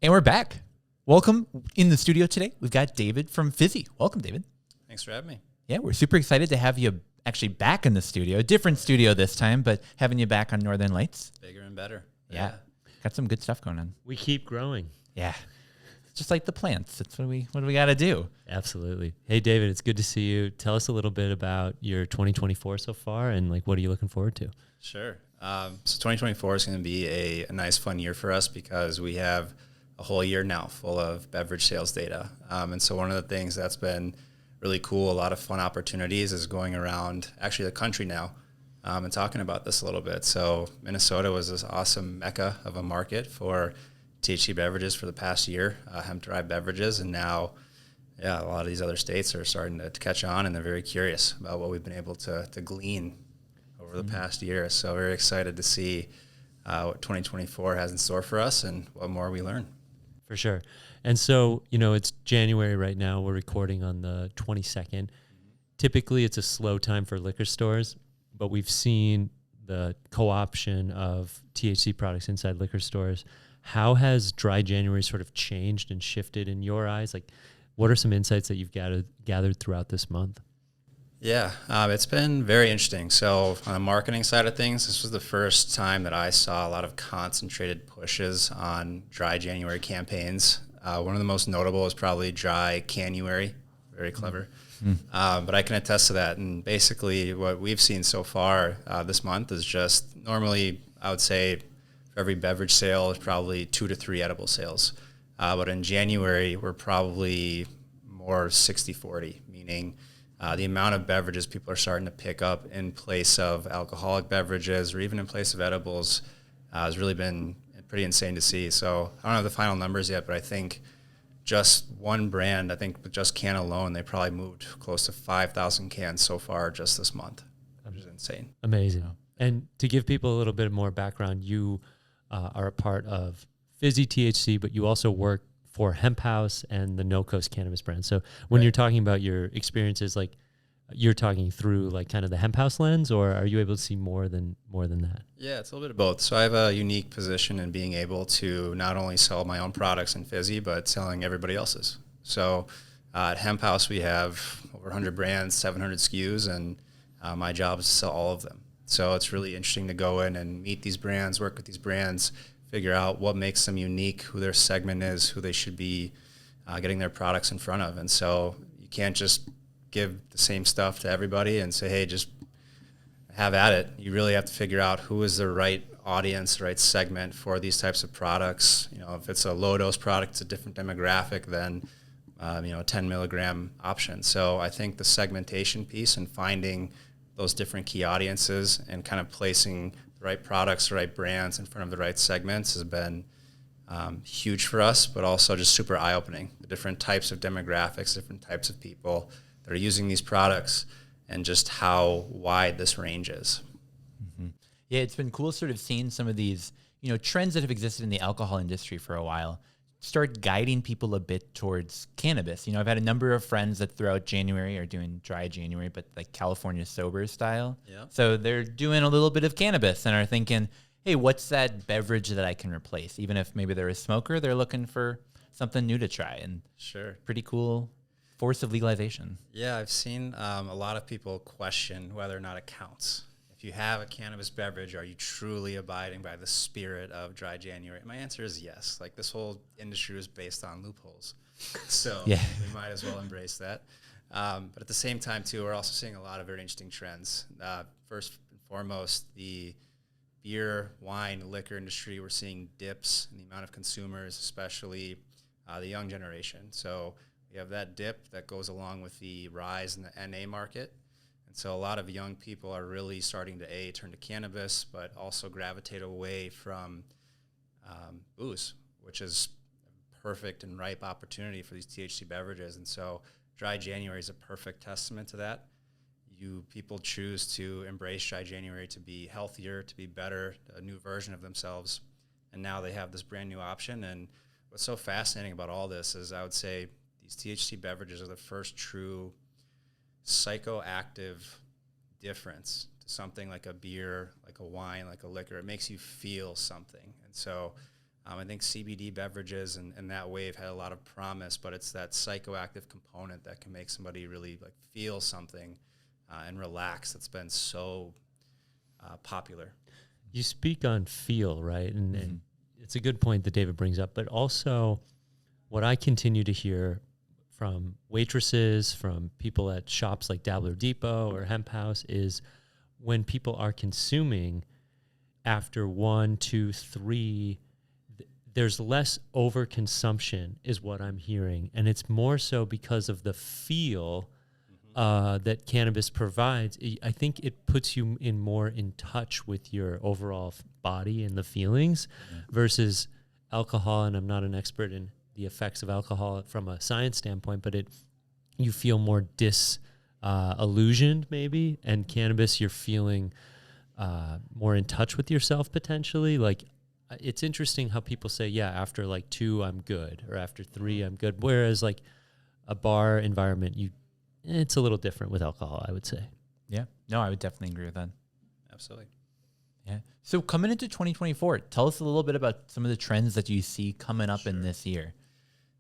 And we're back. Welcome in the studio today. We've got David from Fizzy. Welcome, David. Thanks for having me. Yeah, we're super excited to have you actually back in the studio. A different studio this time, but having you back on Northern Lights. Bigger and better. Yeah. Got some good stuff going on. We keep growing. Yeah. It's just like the plants. That's what we got to do. Absolutely. Hey, David, it's good to see you. Tell us a little bit about your 2024 so far and like what are you looking forward to? Sure. So 2024 is going to be a nice, fun year for us because we have a whole year now full of beverage sales data. And so one of the things that's been really cool, a lot of fun opportunities is going around actually the country now and talking about this a little bit. So Minnesota was this awesome mecca of a market for THC beverages for the past year, hemp-derived beverages, and now, yeah, a lot of these other states are starting to catch on, and they're very curious about what we've been able to glean over the past year. So very excited to see what 2024 has in store for us and what more we learn. For sure. And so, you know, it's January right now. We're recording on the 22nd. Typically, it's a slow time for liquor stores, but we've seen the co-option of THC products inside liquor stores. How has dry January sort of changed and shifted in your eyes? Like, what are some insights that you've gathered throughout this month? Yeah, it's been very interesting. So on the marketing side of things, this was the first time that I saw a lot of concentrated pushes on dry January campaigns. One of the most notable is probably dry Canuary. Very clever. But I can attest to that. And basically what we've seen so far this month is just normally, I would say, for every beverage sale is probably 2 to 3 edible sales. But in January, we're probably more 60-40, meaning the amount of beverages people are starting to pick up in place of alcoholic beverages or even in place of edibles has really been pretty insane to see. So I don't have the final numbers yet, but I think just one brand, I think with just Can alone, they probably moved close to 5,000 cans so far just this month, which is insane. Amazing. And to give people a little bit more background, you are a part of Fizzy THC, but you also work for Hemp House and the No Coast Cannabis brand. So when you're talking about your experiences, like you're talking through like kind of the Hemp House lens, or are you able to see more than that? Yeah, it's a little bit of both. So I have a unique position in being able to not only sell my own products in Fizzy, but selling everybody else's. So at Hemp House, we have over 100 brands, 700 SKUs, and my job is to sell all of them. So it's really interesting to go in and meet these brands, work with these brands, figure out what makes them unique, who their segment is, who they should be getting their products in front of. And so you can't just give the same stuff to everybody and say, hey, just have at it. You really have to figure out who is the right audience, the right segment for these types of products. You know, if it's a low dose product, it's a different demographic than, a 10 milligram option. So I think the segmentation piece and finding those different key audiences and kind of placing the right products, the right brands in front of the right segments has been huge for us, but also just super eye-opening. The different types of demographics, different types of people that are using these products, and just how wide this range is. Mm-hmm. Yeah, it's been cool sort of seeing some of these, trends that have existed in the alcohol industry for a while start guiding people a bit towards cannabis. I've had a number of friends that throughout January are doing dry January, but like California sober style. Yeah. So they're doing a little bit of cannabis and are thinking, hey, what's that beverage that I can replace? Even if maybe they're a smoker, they're looking for something new to try. And sure, pretty cool force of legalization. Yeah, I've seen a lot of people question whether or not it counts. If you have a cannabis beverage, are you truly abiding by the spirit of dry January? My answer is yes. Like, this whole industry is based on loopholes. So we might as well embrace that. But at the same time, too, we're also seeing a lot of very interesting trends. First and foremost, the beer, wine, liquor industry, we're seeing dips in the amount of consumers, especially the young generation. So we have that dip that goes along with the rise in the NA market. And so a lot of young people are really starting to, turn to cannabis, but also gravitate away from booze, which is a perfect and ripe opportunity for these THC beverages. And so dry January is a perfect testament to that. People choose to embrace dry January to be healthier, to be better, a new version of themselves. And now they have this brand new option. And what's so fascinating about all this is I would say these THC beverages are the first true psychoactive difference to something like a beer, like a wine, like a liquor. It makes you feel something. And so I think CBD beverages and that wave had a lot of promise, but it's that psychoactive component that can make somebody really like feel something and relax. That's been so popular. You speak on feel, right? And it's a good point that David brings up, but also what I continue to hear from waitresses, from people at shops like Dabbler Depot or Hemp House is when people are consuming after 1, 2, 3, there's less overconsumption is what I'm hearing. And it's more so because of the feel that cannabis provides. I think it puts you more in touch with your overall body and the feelings versus alcohol, and I'm not an expert in the effects of alcohol from a science standpoint, but you feel more disillusioned maybe, and cannabis, you're feeling more in touch with yourself potentially. Like, it's interesting how people say, yeah, after like 2, I'm good, or after 3, I'm good. Whereas like a bar environment, it's a little different with alcohol, I would say. Yeah. No, I would definitely agree with that. Absolutely. Yeah. So coming into 2024, tell us a little bit about some of the trends that you see coming up in this year.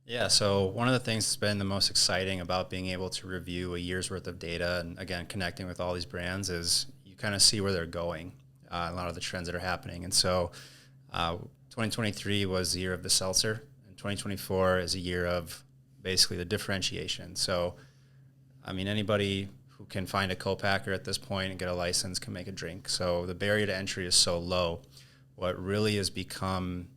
Yeah, so one of the things that's been the most exciting about being able to review a year's worth of data and, again, connecting with all these brands is you kind of see where they're going, a lot of the trends that are happening. And so 2023 was the year of the seltzer, and 2024 is a year of basically the differentiation. So, I mean, anybody who can find a co-packer at this point and get a license can make a drink. So the barrier to entry is so low. What really has become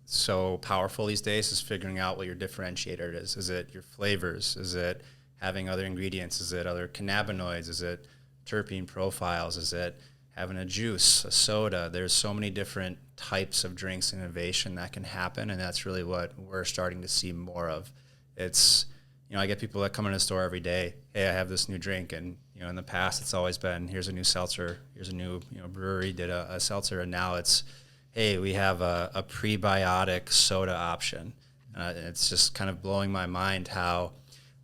so powerful these days is figuring out what your differentiator is. Is it your flavors? Is it having other ingredients? Is it other cannabinoids? Is it terpene profiles? Is it having a juice, a soda? There's so many different types of drinks and innovation that can happen, and that's really what we're starting to see more of. It's, I get people that come in the store every day, hey, I have this new drink, and in the past it's always been, here's a new seltzer, here's a new brewery did a seltzer, and now it's, hey, we have a prebiotic soda option. It's just kind of blowing my mind how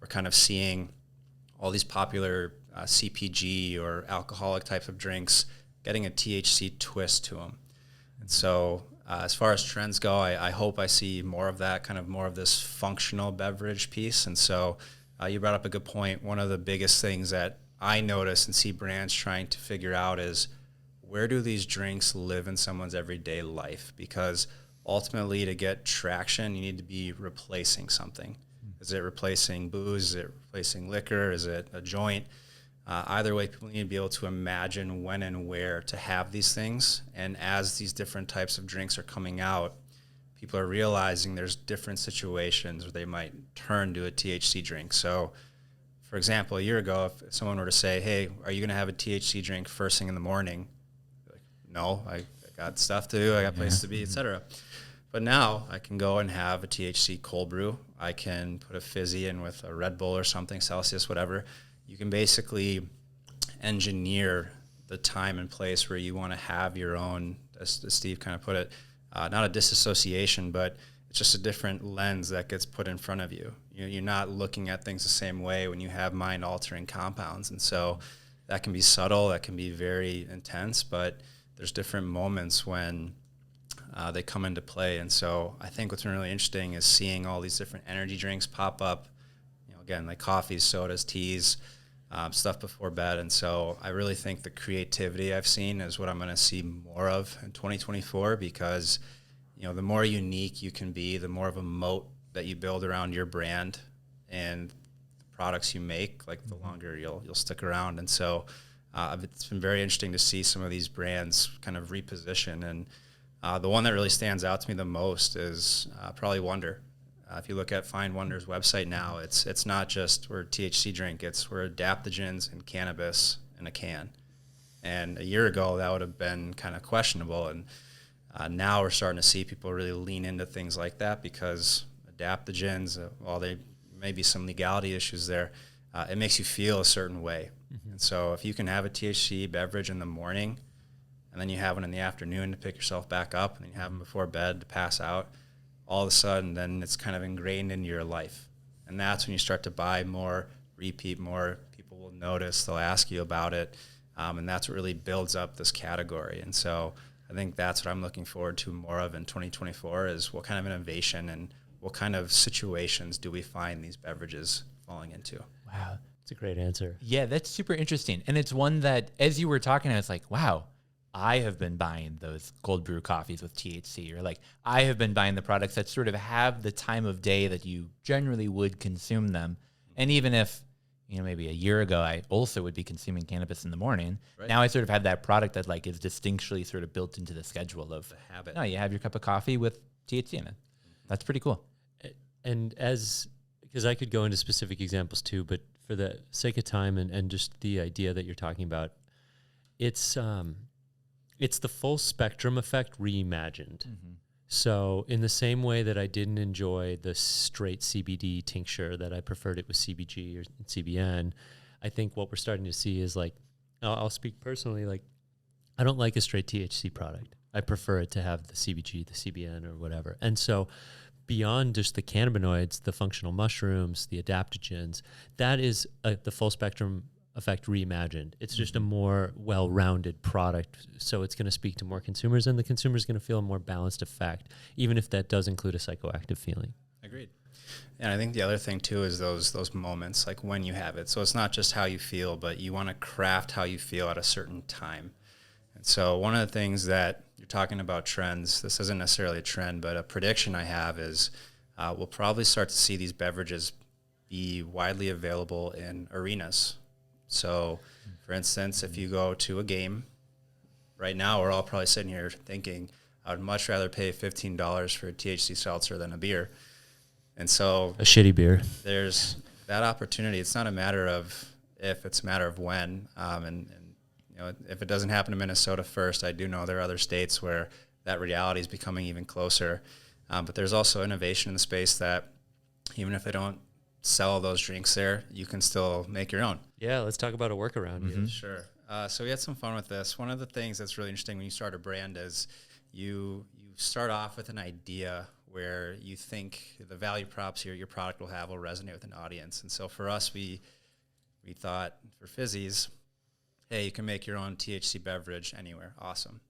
we're kind of seeing all these popular CPG or alcoholic types of drinks getting a THC twist to them. And so as far as trends go, I hope I see more of that, kind of more of this functional beverage piece. And so you brought up a good point. One of the biggest things that I notice and see brands trying to figure out is, where do these drinks live in someone's everyday life? Because ultimately, to get traction, you need to be replacing something. Is it replacing booze? Is it replacing liquor? Is it a joint? Either way, people need to be able to imagine when and where to have these things. And as these different types of drinks are coming out, people are realizing there's different situations where they might turn to a THC drink. So, for example, a year ago, if someone were to say, hey, are you going to have a THC drink first thing in the morning? No, I got stuff to do, I got places to be, etc. But now I can go and have a THC cold brew. I can put a fizzy in with a Red Bull or something, Celsius, whatever. You can basically engineer the time and place where you want to have your own, as Steve kind of put it, not a disassociation, but it's just a different lens that gets put in front of you. You're not looking at things the same way when you have mind-altering compounds. And so that can be subtle, that can be very intense, but there's different moments when they come into play. And so I think what's been really interesting is seeing all these different energy drinks pop up, again, like coffees, sodas, teas, stuff before bed. And so I really think the creativity I've seen is what I'm going to see more of in 2024, because, the more unique you can be, the more of a moat that you build around your brand and the products you make, like the longer you'll stick around. And so it's been very interesting to see some of these brands kind of reposition. And the one that really stands out to me the most is probably Wonder. If you look at Find Wonder's website now, it's not just we're a THC drink, we're adaptogens and cannabis in a can. And a year ago, that would have been kind of questionable. And now we're starting to see people really lean into things like that, because adaptogens, while there may be some legality issues there, it makes you feel a certain way. And so if you can have a THC beverage in the morning, and then you have one in the afternoon to pick yourself back up, and then you have them before bed to pass out, all of a sudden, then it's kind of ingrained into your life. And that's when you start to buy more, repeat more. People will notice, they'll ask you about it, and that's what really builds up this category. And so I think that's what I'm looking forward to more of in 2024, is what kind of innovation and what kind of situations do we find these beverages falling into. Wow, that's a great answer. Yeah, that's super interesting. And it's one that, as you were talking, I was like, wow, I have been buying those cold brew coffees with THC, or like I have been buying the products that sort of have the time of day that you generally would consume them. And even if, maybe a year ago, I also would be consuming cannabis in the morning. Right. Now I sort of have that product that like is distinctly sort of built into the schedule of the habit. No, you have your cup of coffee with THC in it. That's pretty cool. And because I could go into specific examples too, but for the sake of time and just the idea that you're talking about, it's the full spectrum effect reimagined. So in the same way that I didn't enjoy the straight CBD tincture, that I preferred it with CBG or CBN, I think what we're starting to see is like, I'll speak personally, like I don't like a straight THC product. I prefer it to have the CBG, the CBN or whatever. And so beyond just the cannabinoids, the functional mushrooms, the adaptogens, that is the full spectrum effect reimagined. It's just a more well-rounded product, so it's going to speak to more consumers, and the consumer's going to feel a more balanced effect, even if that does include a psychoactive feeling. Agreed. And I think the other thing too is those moments, like when you have it. So it's not just how you feel, but you want to craft how you feel at a certain time. And so one of the things that you're talking about trends, this isn't necessarily a trend, but a prediction I have is we'll probably start to see these beverages be widely available in arenas. So, for instance, if you go to a game, right now we're all probably sitting here thinking, I would much rather pay $15 for a THC seltzer than a beer. And so A shitty beer. there's that opportunity. It's not a matter of if, it's a matter of when. And you know, if it doesn't happen in Minnesota first, I do know there are other states where that reality is becoming even closer. But there's also innovation in the space that even if they don't sell those drinks there, you can still make your own. Yeah, let's talk about a workaround here. Sure. So we had some fun with this. One of the things that's really interesting when you start a brand is you start off with an idea where you think the value props your product will resonate with an audience. And so for us, we thought for Fizzies, hey, you can make your own THC beverage anywhere. Awesome.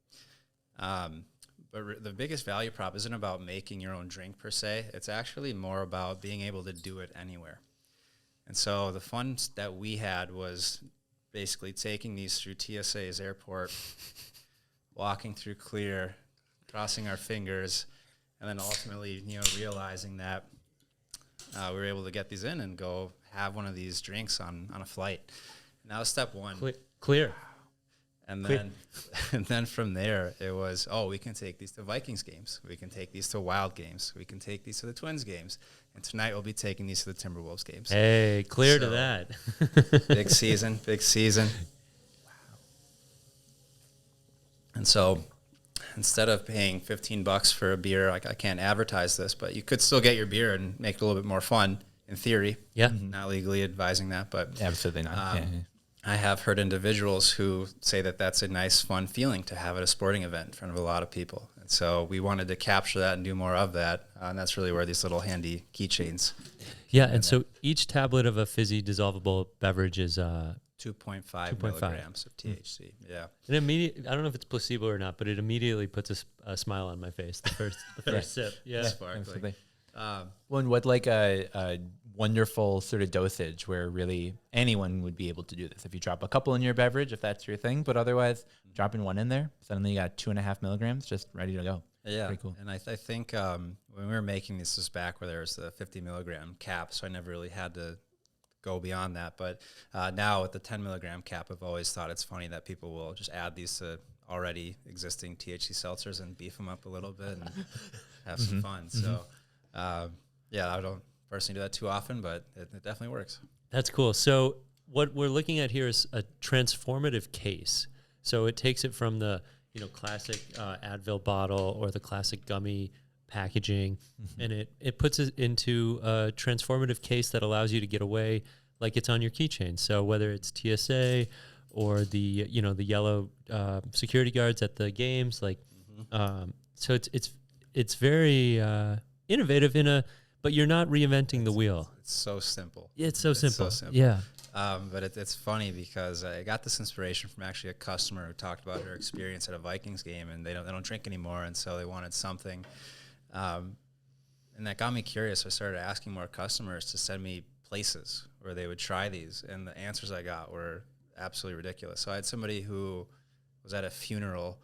But the biggest value prop isn't about making your own drink per se. It's actually more about being able to do it anywhere. And so the fun that we had was basically taking these through TSA's airport, walking through clear, crossing our fingers, and then ultimately, realizing that we were able to get these in and go have one of these drinks on a flight. And that was step one. Clear. And then from there, it was, we can take these to Vikings games. We can take these to Wild games. We can take these to the Twins games. And tonight we'll be taking these to the Timberwolves games. Hey, clear to that. Big season. Wow. And so instead of paying $15 for a beer, I can't advertise this, but you could still get your beer and make it a little bit more fun in theory. Yeah. Not legally advising that, but Absolutely not. I have heard individuals who say that that's a nice, fun feeling to have at a sporting event in front of a lot of people. And so we wanted to capture that and do more of that. And that's really where these little handy keychains. Yeah, and so each tablet of a fizzy dissolvable beverage is 2.5 milligrams of THC. Yeah. And I don't know if it's placebo or not, but it immediately puts a smile on my face. The first sip. Yeah. Sparkling. Absolutely. One would like a wonderful sort of dosage where really anyone would be able to do this. If you drop a couple in your beverage, if that's your thing, but otherwise dropping one in there, suddenly you got 2.5 milligrams just ready to go. Yeah. Pretty cool. And I think when we were making this was back where there was the 50 milligram cap, so I never really had to go beyond that. But now with the 10 milligram cap, I've always thought it's funny that people will just add these to already existing THC seltzers and beef them up a little bit and have some fun. So, I don't personally do that too often, but it definitely works. That's cool. So what we're looking at here is a transformative case. So it takes it from the classic Advil bottle or the classic gummy packaging, and it puts it into a transformative case that allows you to get away like it's on your keychain. So whether it's TSA or the the yellow security guards at the games, so it's very innovative but you're not reinventing the wheel. It's so simple. Yeah, it's so simple. Yeah. But it's funny because I got this inspiration from actually a customer who talked about her experience at a Vikings game, and they don't drink anymore, and so they wanted something. And that got me curious. I started asking more customers to send me places where they would try these, and the answers I got were absolutely ridiculous. So I had somebody who was at a funeral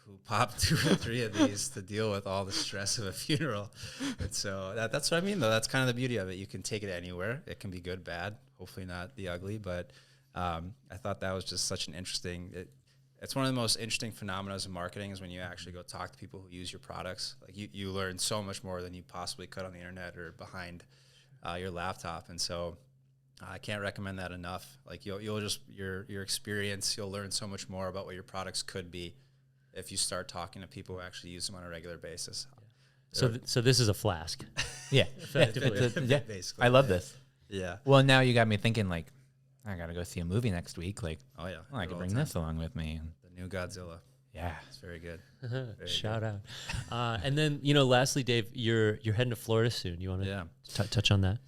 who popped 2 or 3 of these to deal with all the stress of a funeral. And so that's what I mean, though. That's kind of the beauty of it. You can take it anywhere. It can be good, bad, hopefully not the ugly. But I thought that was just such an interesting it's one of the most interesting phenomena of marketing is when you actually go talk to people who use your products. Like you learn so much more than you possibly could on the internet or behind your laptop. And so I can't recommend that enough. Like you'll just your experience, you'll learn so much more about what your products could be if you start talking to people who actually use them on a regular basis. So this is a flask. Yeah. Yeah. Basically. I love this. Yeah. Well, now you got me thinking, like, I got to go see a movie next week. Like, Oh, yeah. well, I Do could all bring the time. this along with me. The new Godzilla. Yeah. It's very good. Shout out. And then, lastly, Dave, you're heading to Florida soon. You want to Yeah. touch on that?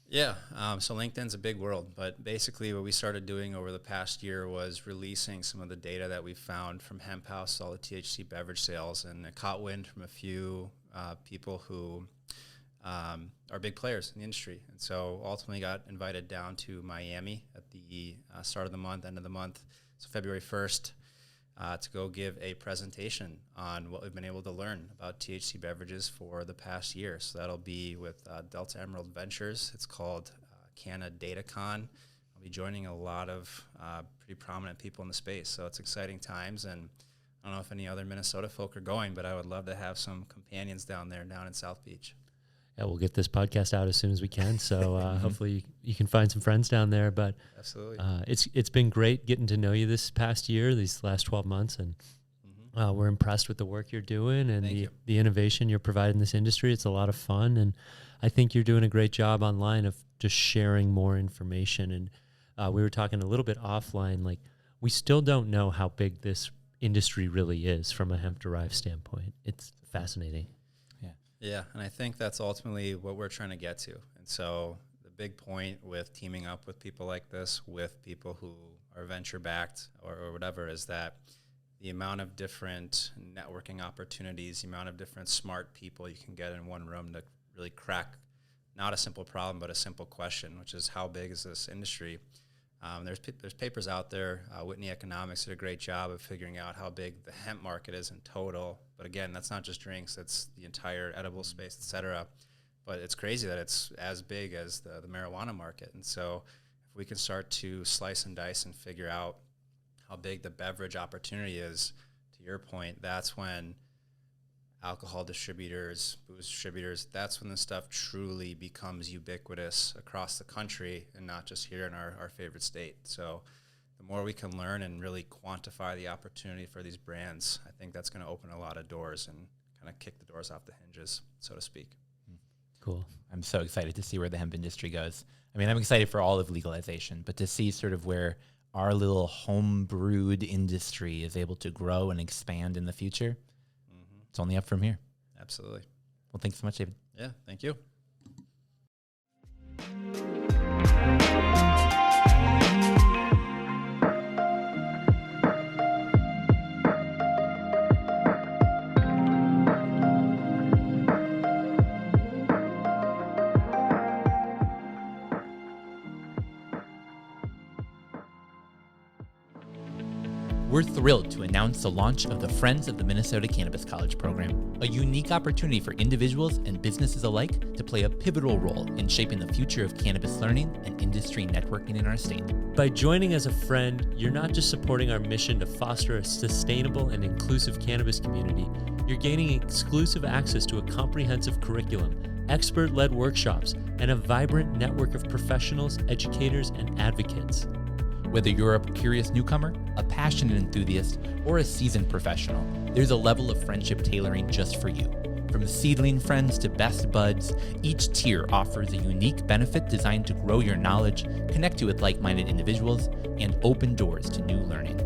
Yeah. So LinkedIn's a big world, but basically what we started doing over the past year was releasing some of the data that we found from Hemp House, all the THC beverage sales, and it caught wind from a few people who are big players in the industry. And so ultimately got invited down to Miami at the start of the month, end of the month, so February 1st, to go give a presentation on what we've been able to learn about THC beverages for the past year. So that'll be with Delta Emerald Ventures. It's called Canna DataCon. I'll be joining a lot of pretty prominent people in the space. So it's exciting times. And I don't know if any other Minnesota folk are going, but I would love to have some companions down in South Beach. Yeah, we'll get this podcast out as soon as we can. So hopefully you can find some friends down there. But Absolutely. It's been great getting to know you this past year, these last 12 months, and we're impressed with the work you're doing and Thank you. the innovation you're providing this industry. It's a lot of fun, and I think you're doing a great job online of just sharing more information. And we were talking a little bit offline, like we still don't know how big this industry really is from a hemp-derived standpoint. It's fascinating. Yeah, and I think that's ultimately what we're trying to get to. And so the big point with teaming up with people like this, with people who are venture-backed or whatever, is that the amount of different networking opportunities, the amount of different smart people you can get in one room to really crack not a simple problem, but a simple question, which is how big is this industry? There's papers out there. Whitney Economics did a great job of figuring out how big the hemp market is in total. But again, that's not just drinks; that's the entire edible space, et cetera. But it's crazy that it's as big as the marijuana market. And so, if we can start to slice and dice and figure out how big the beverage opportunity is, to your point, that's when alcohol distributors, booze distributors, that's when this stuff truly becomes ubiquitous across the country and not just here in our favorite state. So the more we can learn and really quantify the opportunity for these brands, I think that's going to open a lot of doors and kind of kick the doors off the hinges, so to speak. Cool. I'm so excited to see where the hemp industry goes. I mean, I'm excited for all of legalization, but to see sort of where our little home brewed industry is able to grow and expand in the future, it's only up from here. Absolutely. Well, thanks so much, David. Yeah, thank you. We're thrilled to announce the launch of the Friends of the Minnesota Cannabis College program, a unique opportunity for individuals and businesses alike to play a pivotal role in shaping the future of cannabis learning and industry networking in our state. By joining as a friend, you're not just supporting our mission to foster a sustainable and inclusive cannabis community, you're gaining exclusive access to a comprehensive curriculum, expert-led workshops, and a vibrant network of professionals, educators, and advocates. Whether you're a curious newcomer, a passionate enthusiast, or a seasoned professional, there's a level of friendship tailoring just for you. From seedling friends to best buds, each tier offers a unique benefit designed to grow your knowledge, connect you with like-minded individuals, and open doors to new learning.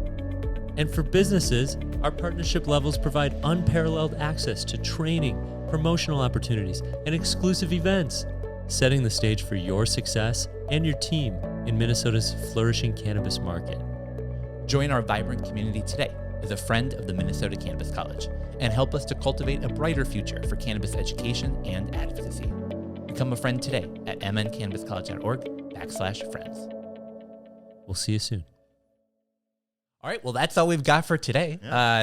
And for businesses, our partnership levels provide unparalleled access to training, promotional opportunities, and exclusive events, setting the stage for your success and your team in Minnesota's flourishing cannabis market. Join our vibrant community today as a friend of the Minnesota Cannabis College and help us to cultivate a brighter future for cannabis education and advocacy. Become a friend today at mncannabiscollege.org/friends. We'll see you soon. All right, well, that's all we've got for today.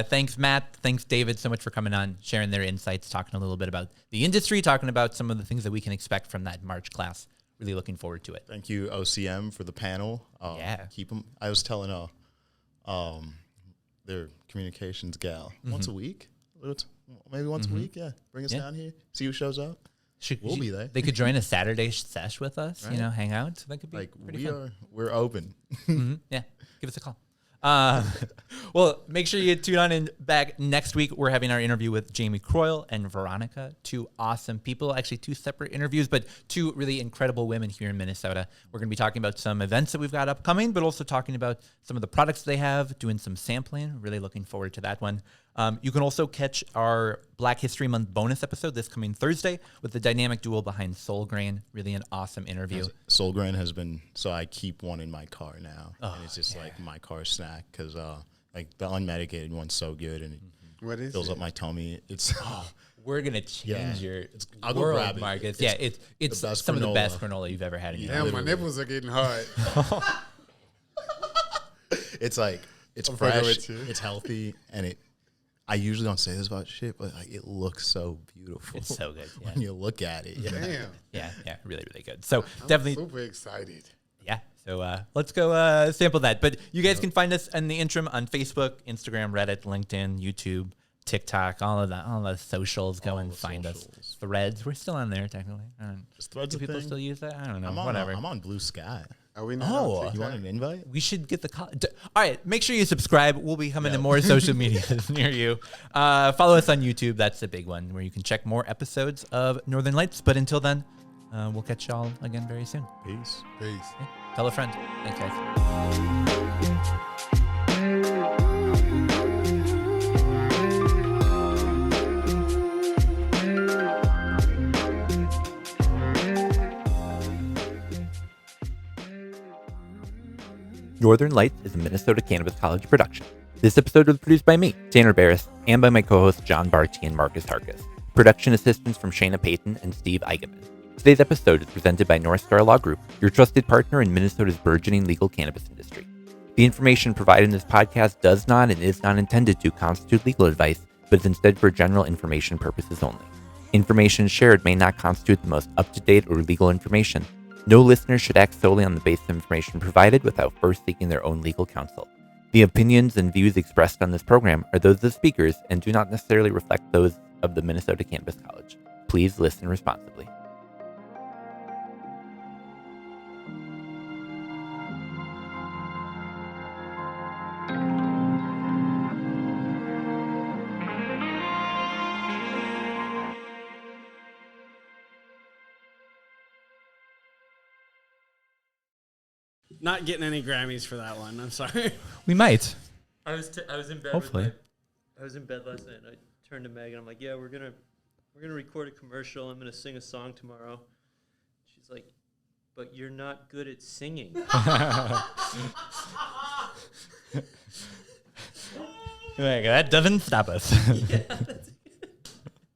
Thanks, Matt. Thanks, David, so much for coming on, sharing their insights, talking a little bit about the industry, talking about some of the things that we can expect from that March class. Really looking forward to it. Thank you, OCM, for the panel. Keep them. I was telling their communications gal once a week, maybe once a week. Yeah, bring us down here, see who shows up. We'll be there. They could join a Saturday sesh with us, hang out. So that could be Like pretty fun. we're open. Yeah, give us a call. Well, make sure you tune on in back next week. We're having our interview with Jamie Croyle and Veronica, two awesome people, actually two separate interviews, but two really incredible women here in Minnesota. We're going to be talking about some events that we've got upcoming, but also talking about some of the products they have, doing some sampling. Really looking forward to that one. You can also catch our Black History Month bonus episode this coming Thursday with the dynamic duo behind Soul Grain. Really an awesome interview. Soul Grain has been, so I keep one in my car now. And it's just like my car snack because like the unmedicated one's so good and it What is fills it? up my tummy. It's We're gonna change your I'll go world, grab it. Marcus. It's It's the best some of the granola. best granola you've ever had in your life. Damn, my nipples are getting hard. it's like it's I'm fucking fresh, with you. it's healthy, and I usually don't say this about shit, but like it looks so beautiful. It's so good. Yeah. when you look at it. You know? Damn. Yeah, really, really good. So definitely, Super excited. yeah. So let's go sample that. But you guys can find us in the interim on Facebook, Instagram, Reddit, LinkedIn, YouTube, TikTok, all of that, all the socials. Go and find us. Threads, we're still on there technically. Is Threads Do a people thing? still use that? I don't know. I'm on, Whatever. I'm on Blue Sky. Are we not Oh, on You TikTok? want an invite? We should get the all right, make sure you subscribe. We'll be coming to more social media near you. Follow us on YouTube. That's the big one where you can check more episodes of Northern Lights. But until then, we'll catch y'all again very soon. Peace. Peace. Tell a friend. Thanks, guys. Northern Lights is a Minnesota Cannabis College production. This episode was produced by me, Tanner Barris, and by my co-hosts John Barty and Marcus Harkis. Production assistance from Shayna Payton and Steve Eigenman. Today's episode is presented by North Star Law Group, your trusted partner in Minnesota's burgeoning legal cannabis industry. The information provided in this podcast does not and is not intended to constitute legal advice, but is instead for general information purposes only. Information shared may not constitute the most up-to-date or legal information. No listener should act solely on the basis of information provided without first seeking their own legal counsel. The opinions and views expressed on this program are those of the speakers and do not necessarily reflect those of the Minnesota Cannabis College. Please listen responsibly. Not getting any Grammys for that one. I'm sorry. We might. I was in bed. Hopefully. I was in bed last night. And I turned to Meg and I'm like, "Yeah, we're gonna record a commercial. I'm gonna sing a song tomorrow." She's like, "But you're not good at singing." That doesn't stop us. Yeah.